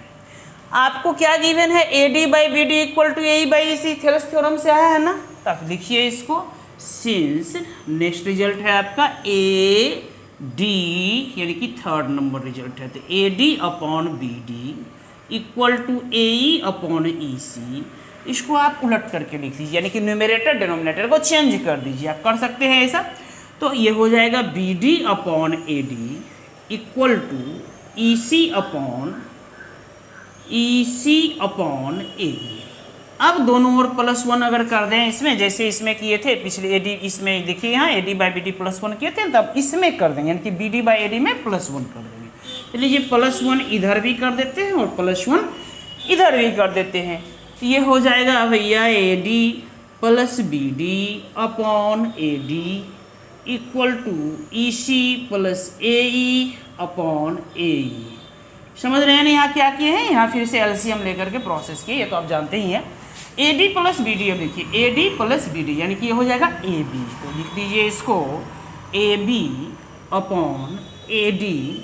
आपको क्या गिवन है A D by B D equal to A by C, Thales theorem से आया है ना, तो आप लिखिए इसको। सिंस नेक्स्ट रिजल्ट है आपका ए डी यानी कि 3rd नंबर रिजल्ट है, तो A D upon B D equal to A E upon E C. इसको आप उलट करके लिख दीजिए, यानी कि न्यूमरेटर डिनोमिनेटर को चेंज कर दीजिए, आप कर सकते हैं ऐसा। तो ये हो जाएगा B D upon A D equal to E C upon A. अब दोनों ओर +1 अगर कर दें इसमें, जैसे इसमें किए थे पिछले ए डी, इसमें देखिए यहाँ A D by B D +1 किए थे, तब इसमें कर देंगे यानी कि B D by A D में +1 कर देंगे। तो लीजिए +1 इधर भी कर देते हैं और +1 इधर भी कर देते हैं, तो ये हो जाएगा भैया A D plus B D upon A D equal to E C plus A E upon A E. समझ रहे हैं ना यहाँ क्या किए हैं, यहाँ फिर से एलसीएम लेकर के प्रोसेस किए, ये तो आप जानते ही हैं। A D plus B D, अब देखिए A D plus B D यानी कि ये हो जाएगा ए बी, तो लिख दीजिए इसको A B upon A D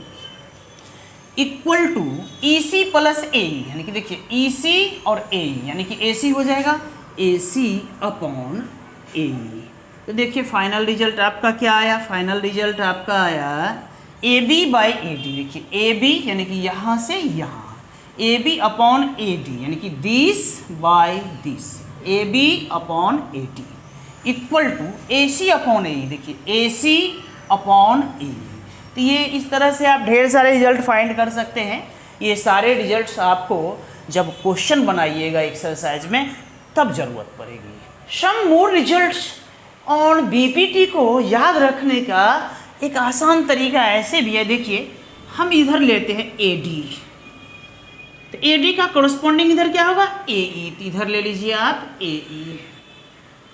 equal to E C plus A, यानी कि देखिए ई सी और ए यानी कि ए सी हो जाएगा ए सी अपॉन ए। तो देखिए फाइनल रिजल्ट आपका क्या आया, फाइनल रिजल्ट आपका आया A B by A D. देखिए ए बी यानी कि यहाँ से यहाँ, A B upon A D यानी कि this by this, A B upon A D equal to A C upon A. देखिए ए सी अपॉन ए, तो ये इस तरह से आप ढेर सारे रिजल्ट फाइंड कर सकते हैं। ये सारे रिजल्ट्स आपको जब क्वेश्चन बनाइएगा एक्सरसाइज में तब ज़रूरत पड़ेगी। सम मोर रिजल्ट्स ऑन बीपीटी को याद रखने का एक आसान तरीका ऐसे भी है। देखिए हम इधर लेते हैं ए डी, तो ए डी का कोरस्पॉन्डिंग इधर क्या होगा ए ई, तो इधर ले लीजिए आप ए ई।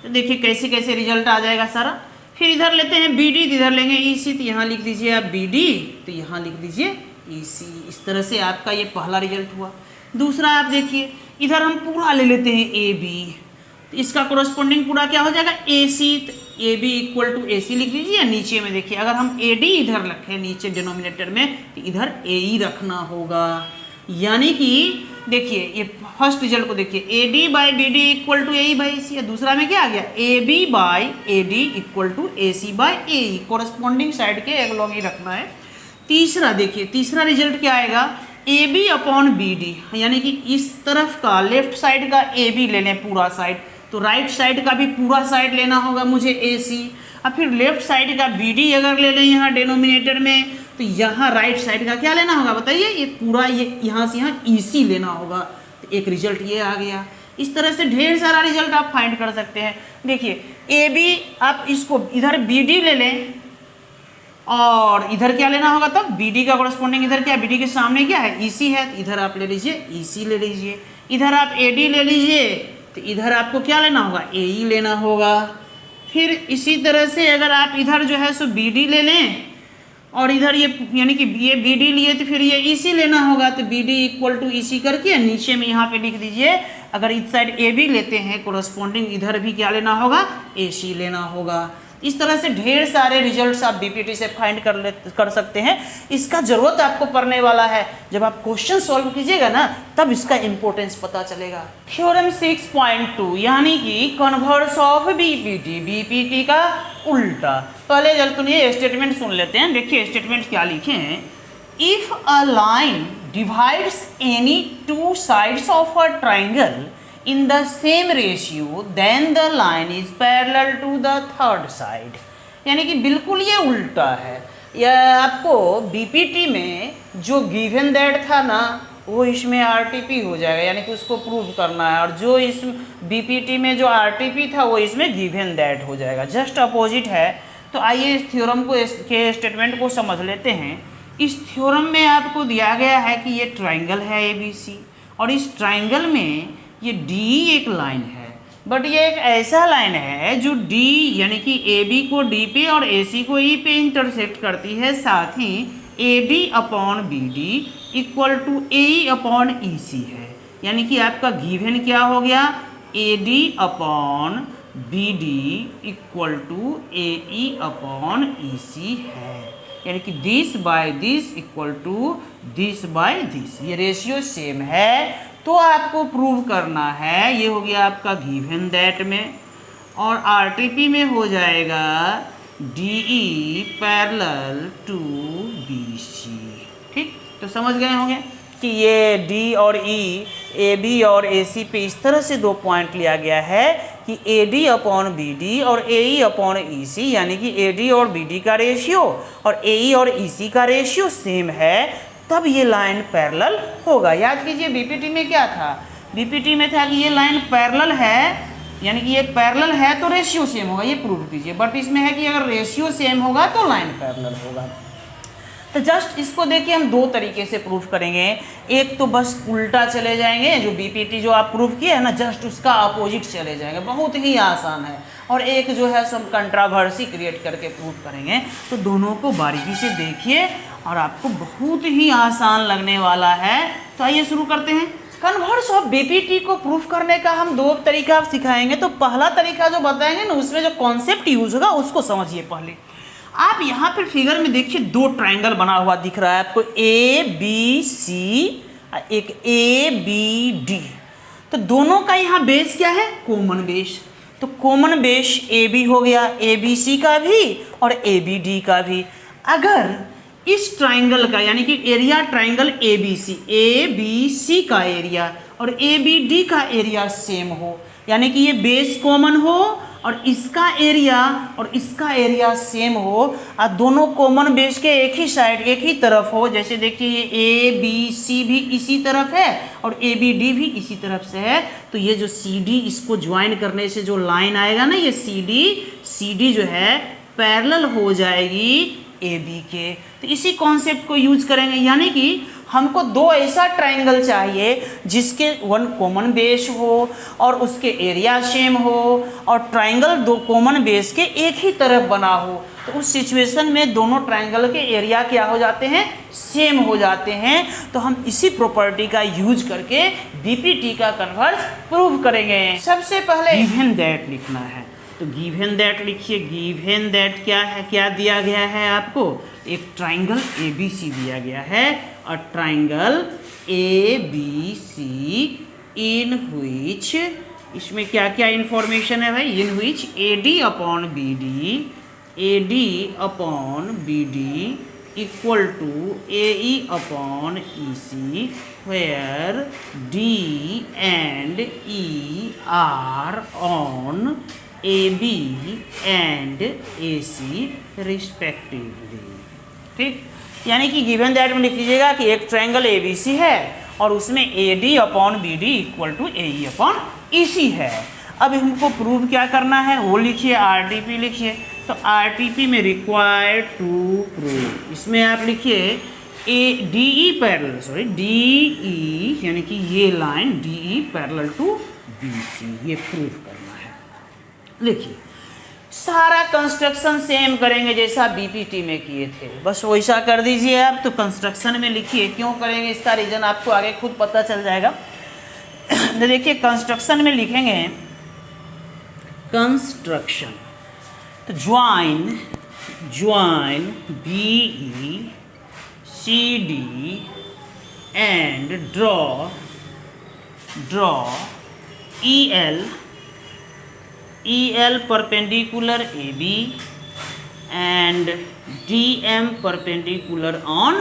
तो देखिए कैसे कैसे रिजल्ट आ जाएगा सारा। फिर इधर लेते हैं बी डी, तो इधर लेंगे ई सी, तो यहाँ लिख दीजिए आप बी डी, तो यहाँ लिख दीजिए ई सी। इस तरह से आपका ये पहला रिजल्ट हुआ। दूसरा आप देखिए इधर हम पूरा ले लेते हैं ए बी, तो इसका कोरस्पॉन्डिंग पूरा क्या हो जाएगा ए सी, तो A B equal to A सी लिख लीजिए। नीचे में देखिए अगर हम ए डी इधर रखें नीचे डिनोमिनेटर में, तो इधर ए ई रखना होगा, यानी कि देखिए ये फर्स्ट रिजल्ट को देखिए A D by B D equal to A E by C, दूसरा में क्या आ गया A B by A D equal to A C by A E, corresponding side के एगलॉन्ग ही रखना है। तीसरा देखिए तीसरा रिजल्ट क्या आएगा A B upon B D, यानी कि इस तरफ का लेफ्ट साइड का ए बी ले लें पूरा साइड, तो राइट साइड का भी पूरा साइड लेना होगा मुझे ए सी। अब फिर लेफ्ट साइड का बी डी अगर ले लें यहाँ डिनोमिनेटर में, तो यहाँ राइट साइड का क्या लेना होगा बताइए, ये पूरा ये यहाँ से यहाँ ई सी लेना होगा। तो एक रिजल्ट ये आ गया। इस तरह से ढेर सारा रिजल्ट आप फाइंड कर सकते हैं। देखिए ए बी आप इसको इधर बी डी ले लें और इधर क्या लेना होगा, तब बी डी का कोरस्पॉन्डिंग इधर क्या है, बी डी के सामने क्या है ई सी है, तो इधर आप ले लीजिए ई सी ले लीजिए। इधर आप ए डी ले लीजिए, तो इधर आपको क्या लेना होगा ए ई लेना होगा। फिर इसी तरह से अगर आप इधर जो है सो बी डी ले लें और इधर ये यानी कि ये बी डी लिए तो फिर ये ई सी लेना होगा, तो B D equal to E सी करके नीचे में यहाँ पे लिख दीजिए। अगर इस साइड ए बी लेते हैं कोरस्पॉन्डिंग इधर भी क्या लेना होगा ए सी लेना होगा। इस तरह से ढेर सारे रिजल्ट्स आप बीपीटी से फाइंड कर सकते हैं। इसका ज़रूरत आपको पड़ने वाला है जब आप क्वेश्चन सॉल्व कीजिएगा ना, तब इसका इंपॉर्टेंस पता चलेगा। थ्योरम 6.2 यानी कि कन्वर्स ऑफ बीपीटी, बीपीटी का उल्टा। पहले जब सुनिए स्टेटमेंट सुन लेते हैं। देखिए स्टेटमेंट क्या लिखे हैं, if a line divides any two sides of a triangle in the same ratio then the line is parallel to the third side, यानी कि बिल्कुल ये उल्टा है। यह आपको बीपीटी में जो गिवन दैट था ना वो इसमें आरटीपी हो जाएगा, यानी कि उसको प्रूव करना है, और जो इस बीपीटी में जो आरटीपी था वो इसमें गिवन दैट हो जाएगा, जस्ट अपोजिट है। तो आइए इस थ्योरम को के स्टेटमेंट को समझ लेते हैं। इस थ्योरम में आपको दिया गया है कि ये ट्राइंगल है ABC, और इस ट्राइंगल में ये डी एक लाइन है, बट ये एक ऐसा लाइन है जो डी यानी कि AB को D पे और AC को E पे इंटरसेक्ट करती है, साथ ही AD upon BD equal to AE upon EC है, यानी कि आपका गिवन क्या हो गया, AD upon BD equal to AE upon EC है, यानी कि this by this equal to this by this, ये रेशियो सेम है। तो आपको प्रूव करना है, ये हो गया आपका गिवन दैट में, और आरटीपी में हो जाएगा DE पैरेलल टू BC। ठीक, तो समझ गए होंगे कि ये D और E, AB और AC पे इस तरह से दो पॉइंट लिया गया है कि AD अपॉन BD और AE अपॉन EC, यानी कि AD और BD का रेशियो और AE और EC का रेशियो सेम है, तब ये लाइन पैरेलल होगा। याद कीजिए बीपीटी में क्या था, बीपीटी में था कि ये लाइन पैरेलल है, यानी कि ये पैरेलल है तो रेशियो सेम होगा, ये प्रूव कीजिए, बट इसमें है कि अगर रेशियो सेम होगा तो लाइन पैरेलल होगा। तो जस्ट इसको देखिए हम दो तरीके से प्रूफ करेंगे। एक तो बस उल्टा चले जाएंगे, जो बीपीटी जो आप प्रूफ किए है ना जस्ट उसका अपोजिट चले जाएंगे, बहुत ही आसान है। और एक जो है सब कंट्रावर्सी क्रिएट करके प्रूफ करेंगे। तो दोनों को बारीकी से देखिए और आपको बहुत ही आसान लगने वाला है। तो आइए शुरू करते हैं। कन्वर्स ऑफ बीपीटी को प्रूफ करने का हम दो तरीका सिखाएंगे। तो पहला तरीका जो बताएंगे ना उसमें जो कॉन्सेप्ट यूज होगा उसको समझिए। पहले आप यहाँ पर फिगर में देखिए दो ट्रायंगल बना हुआ दिख रहा है आपको, ABC, एक ABD। तो दोनों का यहाँ बेस क्या है, कॉमन बेस। तो कॉमन बेस AB हो गया, ABC का भी और ABD का भी। अगर इस ट्रायंगल का यानी कि एरिया ट्रायंगल ABC का एरिया और ABD का एरिया सेम हो, यानी कि ये बेस कॉमन हो और इसका एरिया सेम हो, और दोनों कॉमन बेस के एक ही साइड एक ही तरफ हो। जैसे देखिए ये ABC भी इसी तरफ है और ABD भी इसी तरफ से है। तो ये जो CD इसको ज्वाइन करने से जो लाइन आएगा ना, ये CD जो है पैरेलल हो जाएगी AB के। तो इसी कॉन्सेप्ट को यूज करेंगे, यानी कि हमको दो ऐसा ट्रायंगल चाहिए जिसके वन कॉमन बेस हो और उसके एरिया सेम हो और ट्रायंगल दो कॉमन बेस के एक ही तरफ बना हो। तो उस सिचुएशन में दोनों ट्रायंगल के एरिया क्या हो जाते हैं, सेम हो जाते हैं। तो हम इसी प्रॉपर्टी का यूज करके बीपीटी का कन्वर्स प्रूव करेंगे। सबसे पहले गिवन दैट लिखना है। तो गिवन दैट लिखिए। गिवन दैट क्या है, क्या दिया गया है आपको, एक ट्रायंगल ABC दिया गया है और ट्रायंगल ABC इन व्हिच, इसमें क्या क्या इंफॉर्मेशन है भाई, in which AD upon BD equal to AE upon EC where D and E are on AB and AC respectively. ठीक, यानी कि गिवन दैट में लिख लीजिएगा कि एक ट्रायंगल ABC है और उसमें AD upon BD equal to AE upon EC है। अब हमको प्रूव क्या करना है वो लिखिए, RTP लिखिए। तो RTP में रिक्वायर्ड टू प्रूव, इसमें आप लिखिए DE यानी कि ये line DE parallel to BC, ये प्रूव करना है। लिखिए सारा कंस्ट्रक्शन सेम करेंगे जैसा बीपीटी में किए थे, बस वैसा कर दीजिए आप। तो कंस्ट्रक्शन में लिखिए, क्यों करेंगे इसका रीज़न आपको आगे खुद पता चल जाएगा। तो देखिए कंस्ट्रक्शन में लिखेंगे कंस्ट्रक्शन, तो join BE CD and draw EL perpendicular AB and DM perpendicular on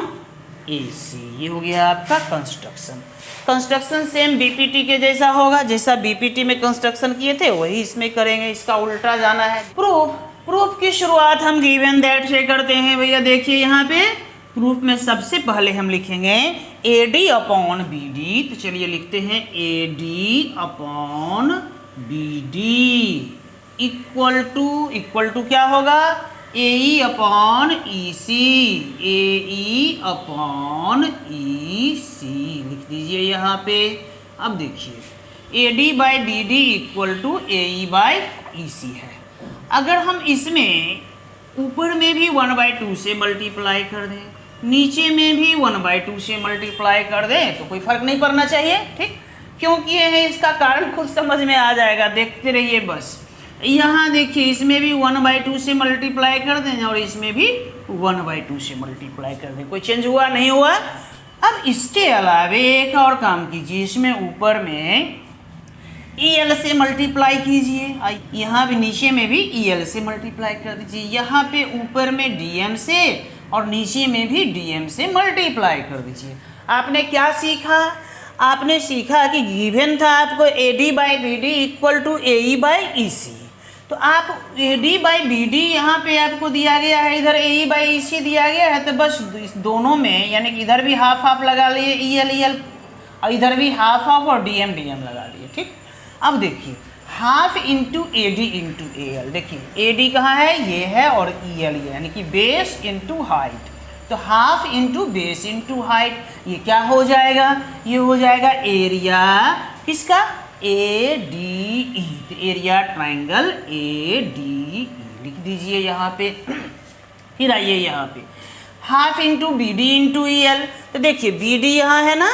AC। ये हो गया आपका कंस्ट्रक्शन। कंस्ट्रक्शन सेम बीपीटी के जैसा होगा, जैसा बीपीटी में कंस्ट्रक्शन किए थे वही इसमें करेंगे, इसका उल्टा जाना है। प्रूफ प्रूफ की शुरुआत हम गिवन दैट से करते हैं भैया। देखिए यहाँ पे प्रूफ में सबसे पहले हम लिखेंगे AD अपॉन BD। तो चलिए लिखते हैं AD upon BD equal to क्या होगा, AE upon EC, AE upon EC लिख दीजिए यहाँ पे। अब देखिए AD by BD equal to AE by EC है। अगर हम इसमें ऊपर में भी 1/2 से मल्टीप्लाई कर दें, नीचे में भी 1/2 से मल्टीप्लाई कर दें तो कोई फर्क नहीं पड़ना चाहिए, ठीक। क्योंकि ये है, इसका कारण खुद समझ में आ जाएगा, देखते रहिए बस। यहाँ देखिए इसमें भी 1/2 से मल्टीप्लाई कर दें और इसमें भी 1/2 से मल्टीप्लाई कर दें, कोई चेंज हुआ नहीं हुआ। अब इसके अलावे एक और काम कीजिए, इसमें ऊपर में EL से मल्टीप्लाई कीजिए, यहाँ भी नीचे में भी EL से मल्टीप्लाई कर दीजिए। यहाँ पे ऊपर में DM से और नीचे में भी DM से मल्टीप्लाई कर दीजिए। आपने क्या सीखा, आपने सीखा कि गिवन था आपको AD by BD equal to AE by EC। तो आप AD बाई BD यहाँ पे आपको दिया गया है, इधर AE बाई EC दिया गया है, तो बस इस दोनों में यानी कि इधर भी हाफ हाफ लगा लिए EL और इधर भी हाफ हाफ और DM लगा लिए, ठीक। अब देखिए half into AD into AL, देखिए AD कहाँ है, ये है, और EL ये, यानी कि बेस इंटू हाइट। तो half into base into height, ये क्या हो जाएगा, ये हो जाएगा एरिया किसका, ADE। तो एरिया ट्राइंगल ADE लिख दीजिए यहाँ पे। फिर आइए यहाँ पे half into BD into EL। तो देखिए BD यहाँ है ना,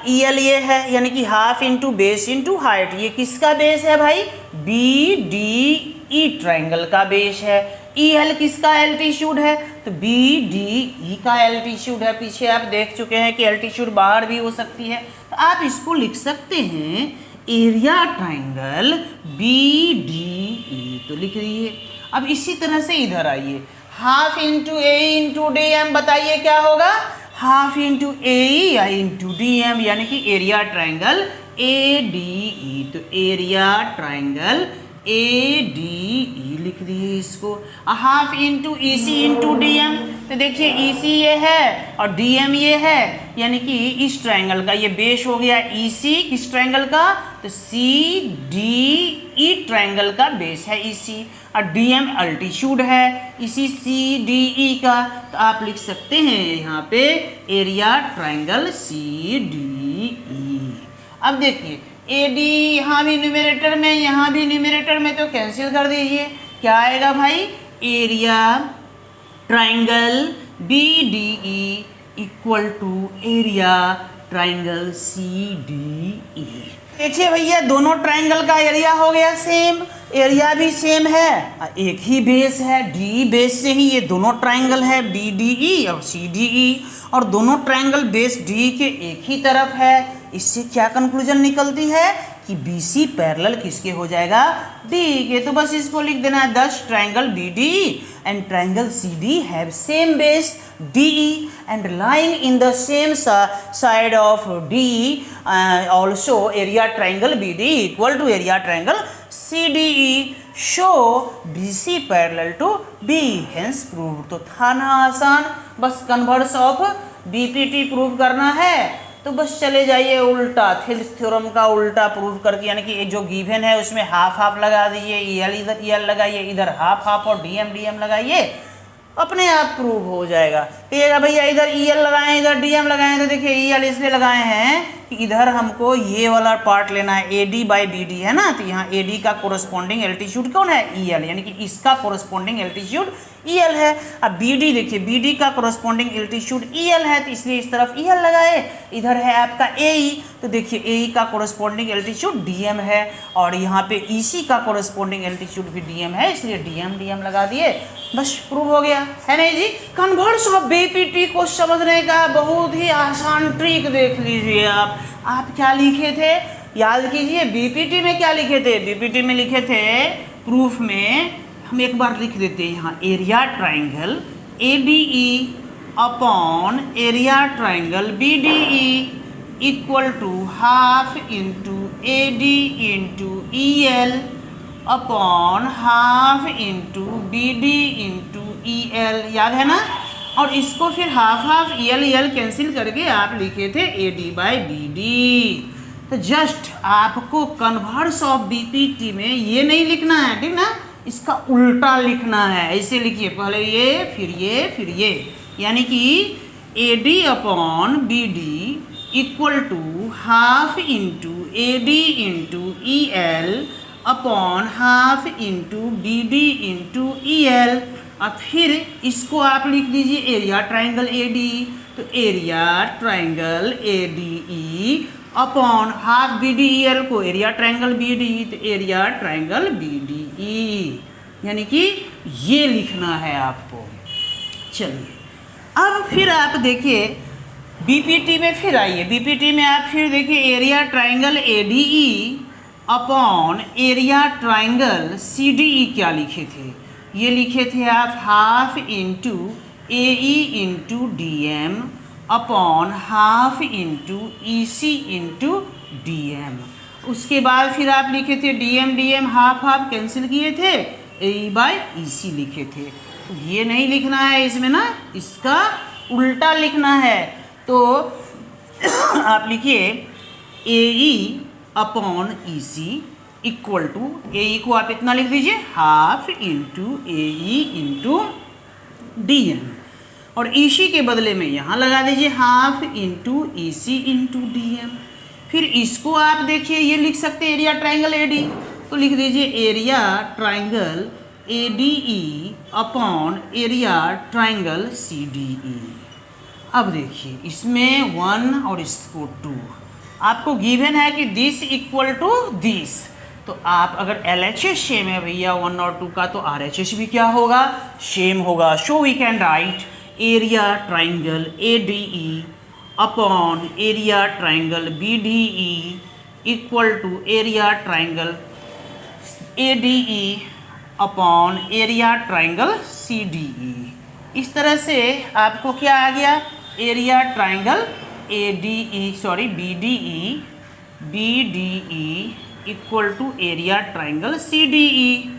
EL ये है, यानी कि half into base into height. ये किसका बेस है भाई, BDE ट्राइंगल का बेस है। EL किसका एल्टीट्यूड है, तो BDE का एल्टीट्यूड है। पीछे आप देख चुके हैं कि एल्टीट्यूड बाहर भी हो सकती है, तो आप इसको लिख सकते हैं एरिया ट्राइंगल BDE, तो लिख दीजिए। अब इसी तरह से इधर आइए, half into AE into DM, बताइए क्या होगा, half into AE into DM, यानी कि एरिया ट्राइंगल ADE। तो एरिया ट्राइंगल ADE लिख दिए इसको। Half into EC into DM, तो देखिए EC ये है और DM ये है, यानी कि इस ट्राइंगल का ये बेस हो गया EC किस ट्राइंगल का, तो CDE ट्राइंगल का बेस है EC, और DM अल्टीट्यूड है इसी CDE का। तो आप लिख सकते हैं यहाँ पे एरिया ट्राइंगल CDE। अब देखिए AD यहाँ भी न्यूमरेटर में, यहाँ भी न्यूमरेटर में, तो कैंसिल कर दीजिए। क्या आएगा भाई, area triangle BDE equal to area triangle CDE। देखिए भैया दोनों ट्राइंगल का एरिया हो गया सेम, एरिया भी सेम है, एक ही बेस है, D बेस से ही ये दोनों ट्राइंगल है BDE और CDE, और दोनों ट्राइंगल बेस D के एक ही तरफ है। इससे क्या कंक्लूजन निकलती है कि BC पैरेलल किसके हो जाएगा, D के। तो बस इसको लिख देना है, दस triangle BDE and triangle CD have same base DE and lying in the same side of DE, also area triangle BDE equal to area triangle CDE, show BC parallel to B, hence proved। तो था ना आसान, बस converse of BPT prove करना है, तो बस चले जाइए उल्टा, थिल्स थ्योरम का उल्टा प्रूव करके, यानी कि जो गिवन है उसमें हाफ हाफ लगा दीजिए, EL इधर EL लगाइए, इधर हाफ हाफ और DM लगाइए, अपने आप प्रूव हो जाएगा। कहिएगा भैया इधर EL लगाएं इधर DM लगाएं, तो देखिए EL इसलिए लगाए हैं कि इधर हमको ये वाला पार्ट लेना है, AD बाई BD है ना, तो यहाँ AD का कोरस्पॉन्डिंग एल्टीट्यूड कौन है, EL, यानी कि इसका कोरस्पॉन्डिंग एल्टीट्यूड EL है। अब BD देखिए, BD का कोरस्पॉन्डिंग एल्टीट्यूड EL है, तो इसलिए इस तरफ EL लगाए। इधर है आपका AE, तो देखिए AE का कोरस्पॉन्डिंग एल्टीट्यूड DM है, और यहाँ पे EC का कोरस्पॉन्डिंग एल्टीट्यूड भी DM है, इसलिए DM लगा दिए, बस प्रूव हो गया, है नहीं जी। कन्वर्स ऑफ BPT को समझने का बहुत ही आसान ट्रिक देख लीजिए आप क्या लिखे थे, याद कीजिए। BPT में क्या लिखे थे, BPT में लिखे थे प्रूफ में, हम एक बार लिख देते हैं यहाँ, area triangle ADE upon area triangle BDE equal to half into AD into EL upon half into B D into E L, याद है ना। और इसको फिर half half E L cancel करके आप लिखे थे A D by B D. तो जस्ट आपको कन्वर्स ऑफ बीपीटी में ये नहीं लिखना है, ठीक ना, इसका उल्टा लिखना है। ऐसे लिखिए, पहले ये फिर ये फिर ये, यानी कि A D upon B D equal to half into A D into E L upon half into B D into E L. और फिर इसको आप लिख दीजिए एरिया ट्राइंगल ए डी, तो area triangle A D E upon half B D E L को area triangle B D, तो area triangle B D E, यानी कि ये लिखना है आपको। चलिए अब फिर आप देखिए बीपीटी में, फिर आइए बीपीटी में आप फिर देखिए area triangle A D E upon area triangle C D E क्या लिखे थे, ये लिखे थे आप half into A E into D M upon half into E C into D M. उसके बाद फिर आप लिखे थे D M half half cancel किए थे, ए बाई ई सी लिखे थे। तो ये नहीं लिखना है इसमें ना, इसका उल्टा लिखना है। तो आप लिखिए A E upon E C equal to, A E को आप इतना लिख दीजिए half into A E into D M, और ई सी के बदले में यहाँ लगा दीजिए half into E C into D M. फिर इसको आप देखिए ये लिख सकते हैं एरिया ट्राइंगल ए डी, तो लिख दीजिए area triangle A D E upon area triangle C D E. अब देखिए इसमें 1 और इसको 2, आपको गिवन है कि दिस इक्वल टू दिस, तो आप अगर LHS सेम है भैया 1 और 2 का, तो RHS भी क्या होगा, सेम होगा। So we can write area triangle A D E upon area triangle B D E equal to area triangle A D E upon area triangle C D E. इस तरह से आपको क्या आ गया, area triangle A D E sorry B D E equal to area triangle C D E.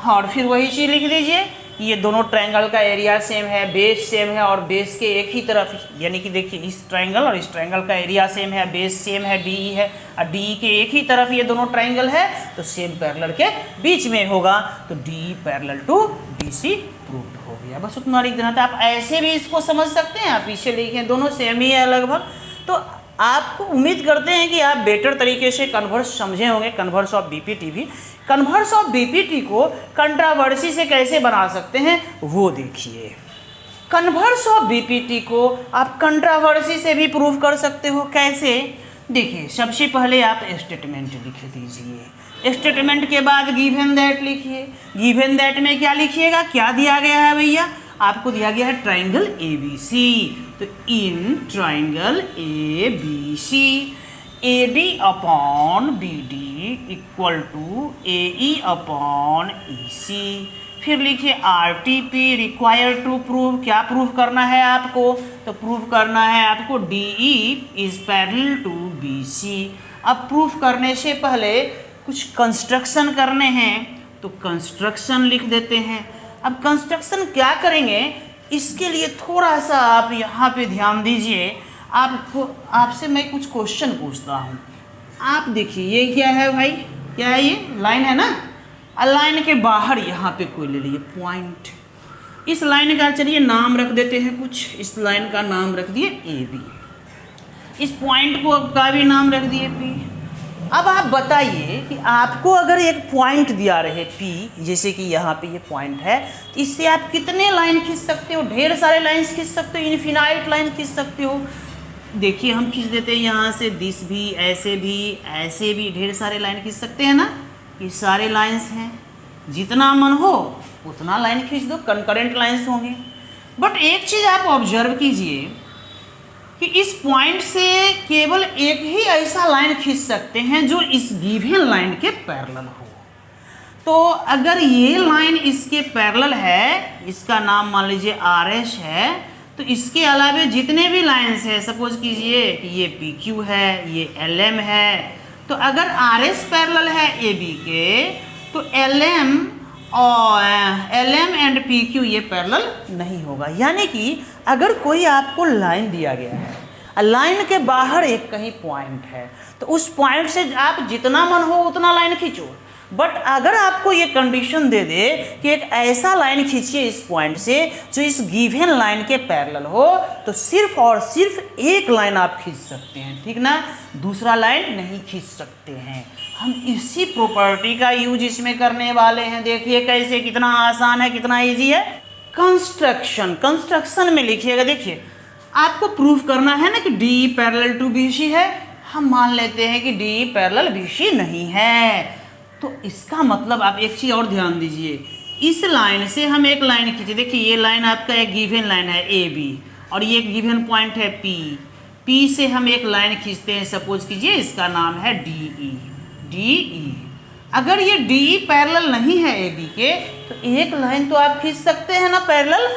और फिर वही चीज़ लिख दीजिए, ये दोनों ट्राइंगल का एरिया सेम है, बेस सेम है, और बेस के एक ही तरफ, यानी कि देखिए इस ट्राइंगल और इस ट्राइंगल का एरिया सेम है, बेस सेम है, डी है, और डी के एक ही तरफ ये दोनों ट्राइंगल है, तो सेम पैरेलल के बीच में होगा, तो D parallel to D C proved हो गया। बस उतना लिख देना था। आप ऐसे भी इसको समझ सकते हैं, आप पीछे लिखें, दोनों सेम ही है लगभग। तो आपको उम्मीद करते हैं कि आप बेटर तरीके से कन्वर्स समझे होंगे, कन्वर्स ऑफ बीपीटी भी। कन्वर्स ऑफ बीपीटी को कंट्रावर्सी से कैसे बना सकते हैं वो देखिए। कन्वर्स ऑफ बीपीटी को आप कंट्रावर्सी से भी प्रूव कर सकते हो। कैसे, देखिए सबसे पहले आप स्टेटमेंट लिख दीजिए, स्टेटमेंट के बाद गिवन दैट लिखिए। गिवन दैट में क्या लिखिएगा, क्या दिया गया है भैया, आपको दिया गया है ट्राइंगल ए बी सी, तो in triangle A B C A D upon B D equal to A E upon E C. फिर लिखिए R T P require to prove, क्या प्रूव करना है आपको, तो प्रूव करना है आपको D E is parallel to B C. अब प्रूफ करने से पहले कुछ कंस्ट्रक्शन करने हैं, तो कंस्ट्रक्शन लिख देते हैं। अब कंस्ट्रक्शन क्या करेंगे, इसके लिए थोड़ा सा आप यहाँ पे ध्यान दीजिए। आपसे मैं कुछ क्वेश्चन पूछता हूँ। आप देखिए ये क्या है भाई, क्या है ये, लाइन है ना, लाइन के बाहर यहाँ पे कोई ले लीजिए पॉइंट। इस लाइन का चलिए नाम रख देते हैं कुछ, इस लाइन का नाम रख दिए ए बी, इस पॉइंट को का भी नाम रख दिए पी। अब आप बताइए कि आपको अगर एक पॉइंट दिया रहे P, जैसे कि यहाँ पे ये पॉइंट है, तो इससे आप कितने लाइन खींच सकते हो, ढेर सारे लाइन्स खींच सकते हो, इनफिनाइट लाइन खींच सकते हो। देखिए हम खींच देते हैं यहाँ से दिस भी, ऐसे भी ढेर सारे लाइन खींच सकते हैं ना, ये सारे लाइन्स हैं, जितना मन हो उतना लाइन खींच दो, कंकरेंट लाइन्स होंगे। बट एक चीज़ आप ऑब्जर्व कीजिए कि इस पॉइंट से केवल एक ही ऐसा लाइन खींच सकते हैं जो इस गिवन लाइन के पैरेलल हो। तो अगर ये लाइन इसके पैरेलल है, इसका नाम मान लीजिए RS है, तो इसके अलावा जितने भी लाइन्स हैं, सपोज कीजिए कि ये PQ है, ये LM है, तो अगर RS पैरेलल है AB के, तो LM और LM एंड PQ ये पैरेलल नहीं होगा। यानी कि अगर कोई आपको लाइन दिया गया है, लाइन के बाहर एक कहीं पॉइंट है, तो उस पॉइंट से आप जितना मन हो उतना लाइन खींचो। बट अगर आपको ये कंडीशन दे दे कि एक ऐसा लाइन खींचिए इस पॉइंट से जो इस गिवन लाइन के पैरेलल हो, तो सिर्फ और सिर्फ एक लाइन आप खींच सकते हैं, ठीक ना, दूसरा लाइन नहीं खींच सकते हैं। हम इसी प्रॉपर्टी का यूज इसमें करने वाले हैं। देखिए कैसे, कितना आसान है, कितना इजी है। कंस्ट्रक्शन में लिखिएगा। देखिए आपको प्रूफ करना है ना कि D पैरेलल टू BC है। हम मान लेते हैं कि D पैरेलल BC नहीं है, तो इसका मतलब आप एक चीज़ और ध्यान दीजिए, इस लाइन से हम एक लाइन खींचे। देखिए ये लाइन आपका एक गिवन लाइन है AB और ये एक गिवन पॉइंट है P से हम एक लाइन खींचते हैं, सपोज कीजिए इसका नाम है DE। अगर ये DE पैरेलल नहीं है AB के, तो एक लाइन तो आप खींच सकते हैं ना पैरेलल।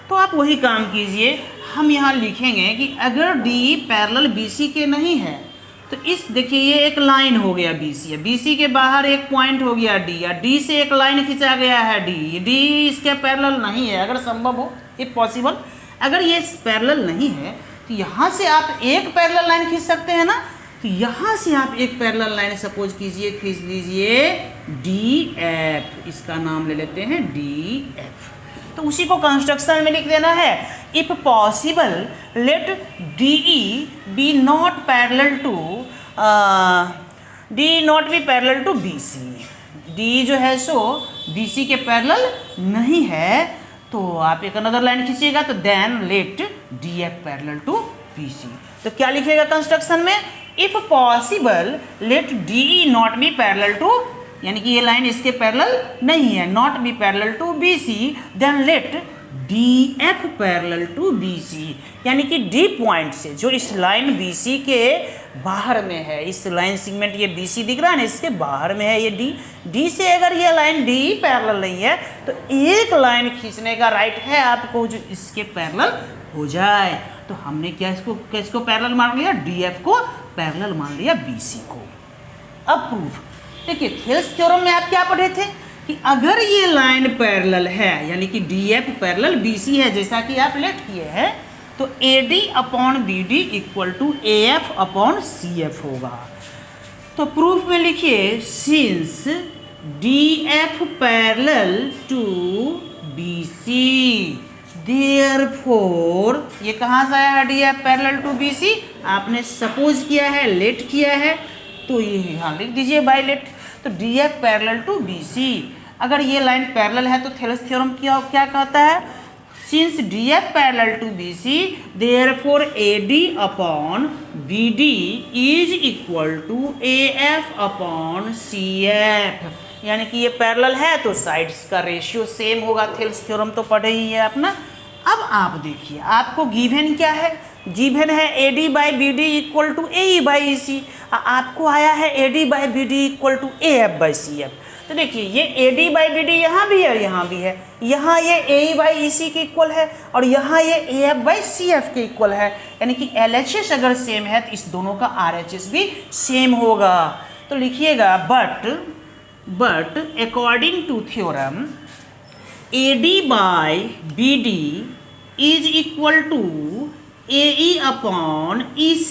तो आप वही काम कीजिए, हम यहाँ लिखेंगे कि अगर DE पैरेलल BC के नहीं है, तो इस देखिए ये एक लाइन हो गया BC है, BC के बाहर एक पॉइंट हो गया D, या D से एक लाइन खींचा गया है D इसके पैरेलल नहीं है। अगर संभव हो, इफ पॉसिबल, अगर ये पैरेलल नहीं है, तो यहाँ से आप एक पैरेलल लाइन खींच सकते हैं ना। तो यहाँ से आप एक पैरेलल लाइन सपोज कीजिए, खींच लीजिए DF, इसका नाम ले लेते हैं DF। तो उसी को कंस्ट्रक्शन में लिख देना है, if possible let DE be not parallel to BC। DE जो है सो BC के पैरेलल नहीं है, तो आप एक अनदर लाइन खींचिएगा, तो then let DF parallel to BC। तो क्या लिखिएगा कंस्ट्रक्शन में, if possible let DE not be parallel to, यानी कि ये लाइन इसके पैरेलल नहीं है, not be parallel to BC, then let DF parallel to BC। यानी कि D पॉइंट से, जो इस लाइन BC के बाहर में है, इस लाइन सेगमेंट ये BC दिख रहा है ना, इसके बाहर में है ये D से अगर ये लाइन D पैरेलल नहीं है, तो एक लाइन खींचने का राइट है आपको जो इसके पैरेलल हो जाए। तो हमने क्या किसको पैरेलल मान लिया, DF को पैरेलल मान लिया BC को। अब प्रूफ देखिए, थेल्स थ्योरम में आप क्या पढ़े थे कि अगर ये लाइन पैरेलल है, यानी कि DF पैरेलल BC है, जैसा कि आप लेट किए हैं, तो AD upon BD equal to AF upon CF होगा। तो प्रूफ में लिखिए, since DF parallel to BC, therefore, ये कहाँ से आया है DF पैरेलल टू BC, आपने सपोज किया है, लेट किया है, तो ये यहाँ लिख दीजिए बाय लेट। तो DF पैरेलल टू BC, अगर ये लाइन पैरेलल है तो थेल्स थ्योरम क्या कहता है, since DF parallel to BC therefore AD upon BD is equal to AF upon CF। यानी कि ये पैरेलल है तो साइड्स का रेशियो सेम होगा। थेल्स थ्योरम तो पढ़े ही है अपना। अब आप देखिए, आपको गिवन क्या है, गिवन है AD by BD equal to AE by EC, आपको आया है AD by BD equal to AF by CF। तो देखिए ये AD बाई BD यहाँ भी है और यहाँ भी है, यहाँ ये AE बाई EC के इक्वल है और यहाँ ये AF बाई CF के इक्वल है। यानी कि LHS अगर सेम है तो इस दोनों का RHS भी सेम होगा। तो लिखिएगा, but according to theorem AD by BD is equal to AE upon EC,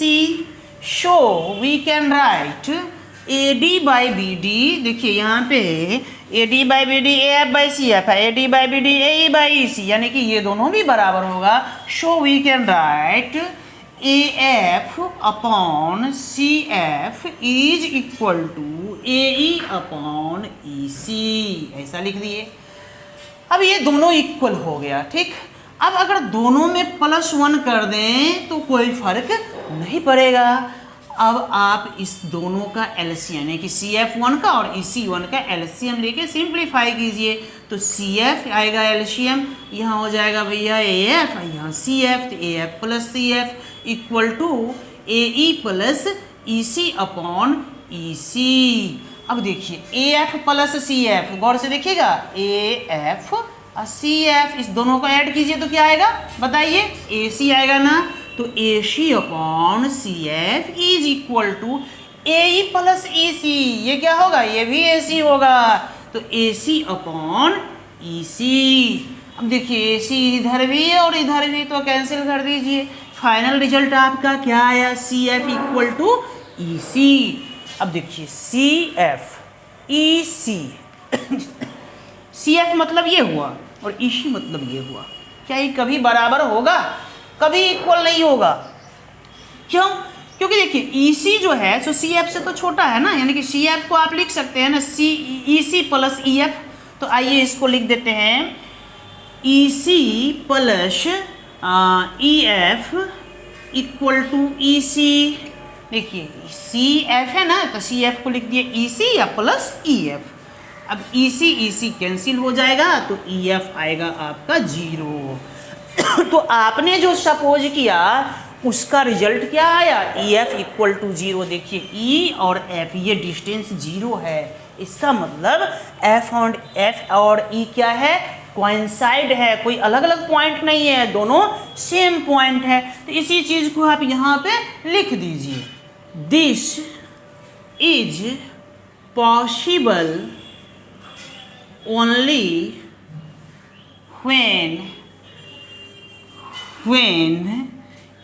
so we can write AD by BD, देखिए यहाँ पे AD by BD AF by CF है, AD by BD AE by EC, यानी कि ये दोनों भी बराबर होगा। So we can write AF upon CF is equal to AE upon EC, ऐसा लिख दिए। अब ये दोनों इक्वल हो गया, ठीक। अब अगर दोनों में +1 कर दें तो कोई फर्क नहीं पड़ेगा। अब आप इस दोनों का एलसीएम, यानी कि CF1 का और EC1 का एलसीएम लेके सिंप्लीफाई कीजिए। तो CF आएगा एलसीएम, यहाँ हो जाएगा भैया AF, यहाँ CF, तो AF plus CF equal to AE plus EC upon EC। अब देखिए AF प्लस CF, गौर से देखिएगा, AF और CF, इस दोनों को ऐड कीजिए तो क्या आएगा बताइए, AC आएगा ना। तो AC upon CF is equal to AE plus EC, ये क्या होगा, ये भी AC होगा। तो AC अपॉन EC। अब देखिए AC इधर भी है और इधर भी, तो कैंसिल कर दीजिए। फाइनल रिजल्ट आपका क्या आया, CF इक्वल टू EC। अब देखिए CF EC CF मतलब ये हुआ और EC मतलब ये हुआ। क्या ये कभी बराबर होगा? कभी इक्वल नहीं होगा। क्यों? क्योंकि देखिए EC जो है सो CF से तो छोटा है ना, यानी कि CF को आप लिख सकते हैं ना EC प्लस EF। तो आइए इसको लिख देते हैं EC plus EF equal to EC। देखिए CF है ना, तो CF को लिख दिए EC या प्लस EF। अब EC कैंसिल हो जाएगा तो EF आएगा आपका 0। तो आपने जो सपोज किया उसका रिजल्ट क्या आया, EF इक्वल टू 0। देखिए E और F ये डिस्टेंस 0 है, इसका मतलब F और E क्या है, कोइंसाइड है, कोई अलग अलग पॉइंट नहीं है, दोनों सेम पॉइंट है। तो इसी चीज को आप यहाँ पे लिख दीजिए, this is possible only when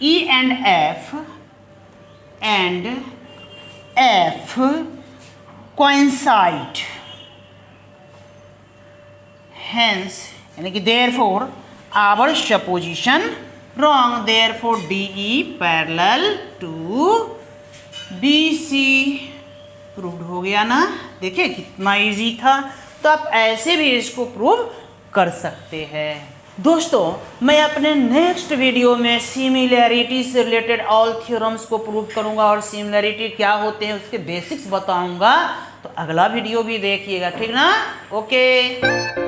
E and F coincide, hence यानी कि therefore our supposition wrong, therefore DE parallel to BC। Prove हो गया ना। देखिए कितना इजी था। तो आप ऐसे भी इसको प्रूव कर सकते हैं। दोस्तों मैं अपने नेक्स्ट वीडियो में सिमिलैरिटी से रिलेटेड ऑल थ्योरम्स को प्रूव करूंगा और सिमिलैरिटी क्या होते हैं उसके बेसिक्स बताऊंगा। तो अगला वीडियो भी देखिएगा, ठीक ना? ओके।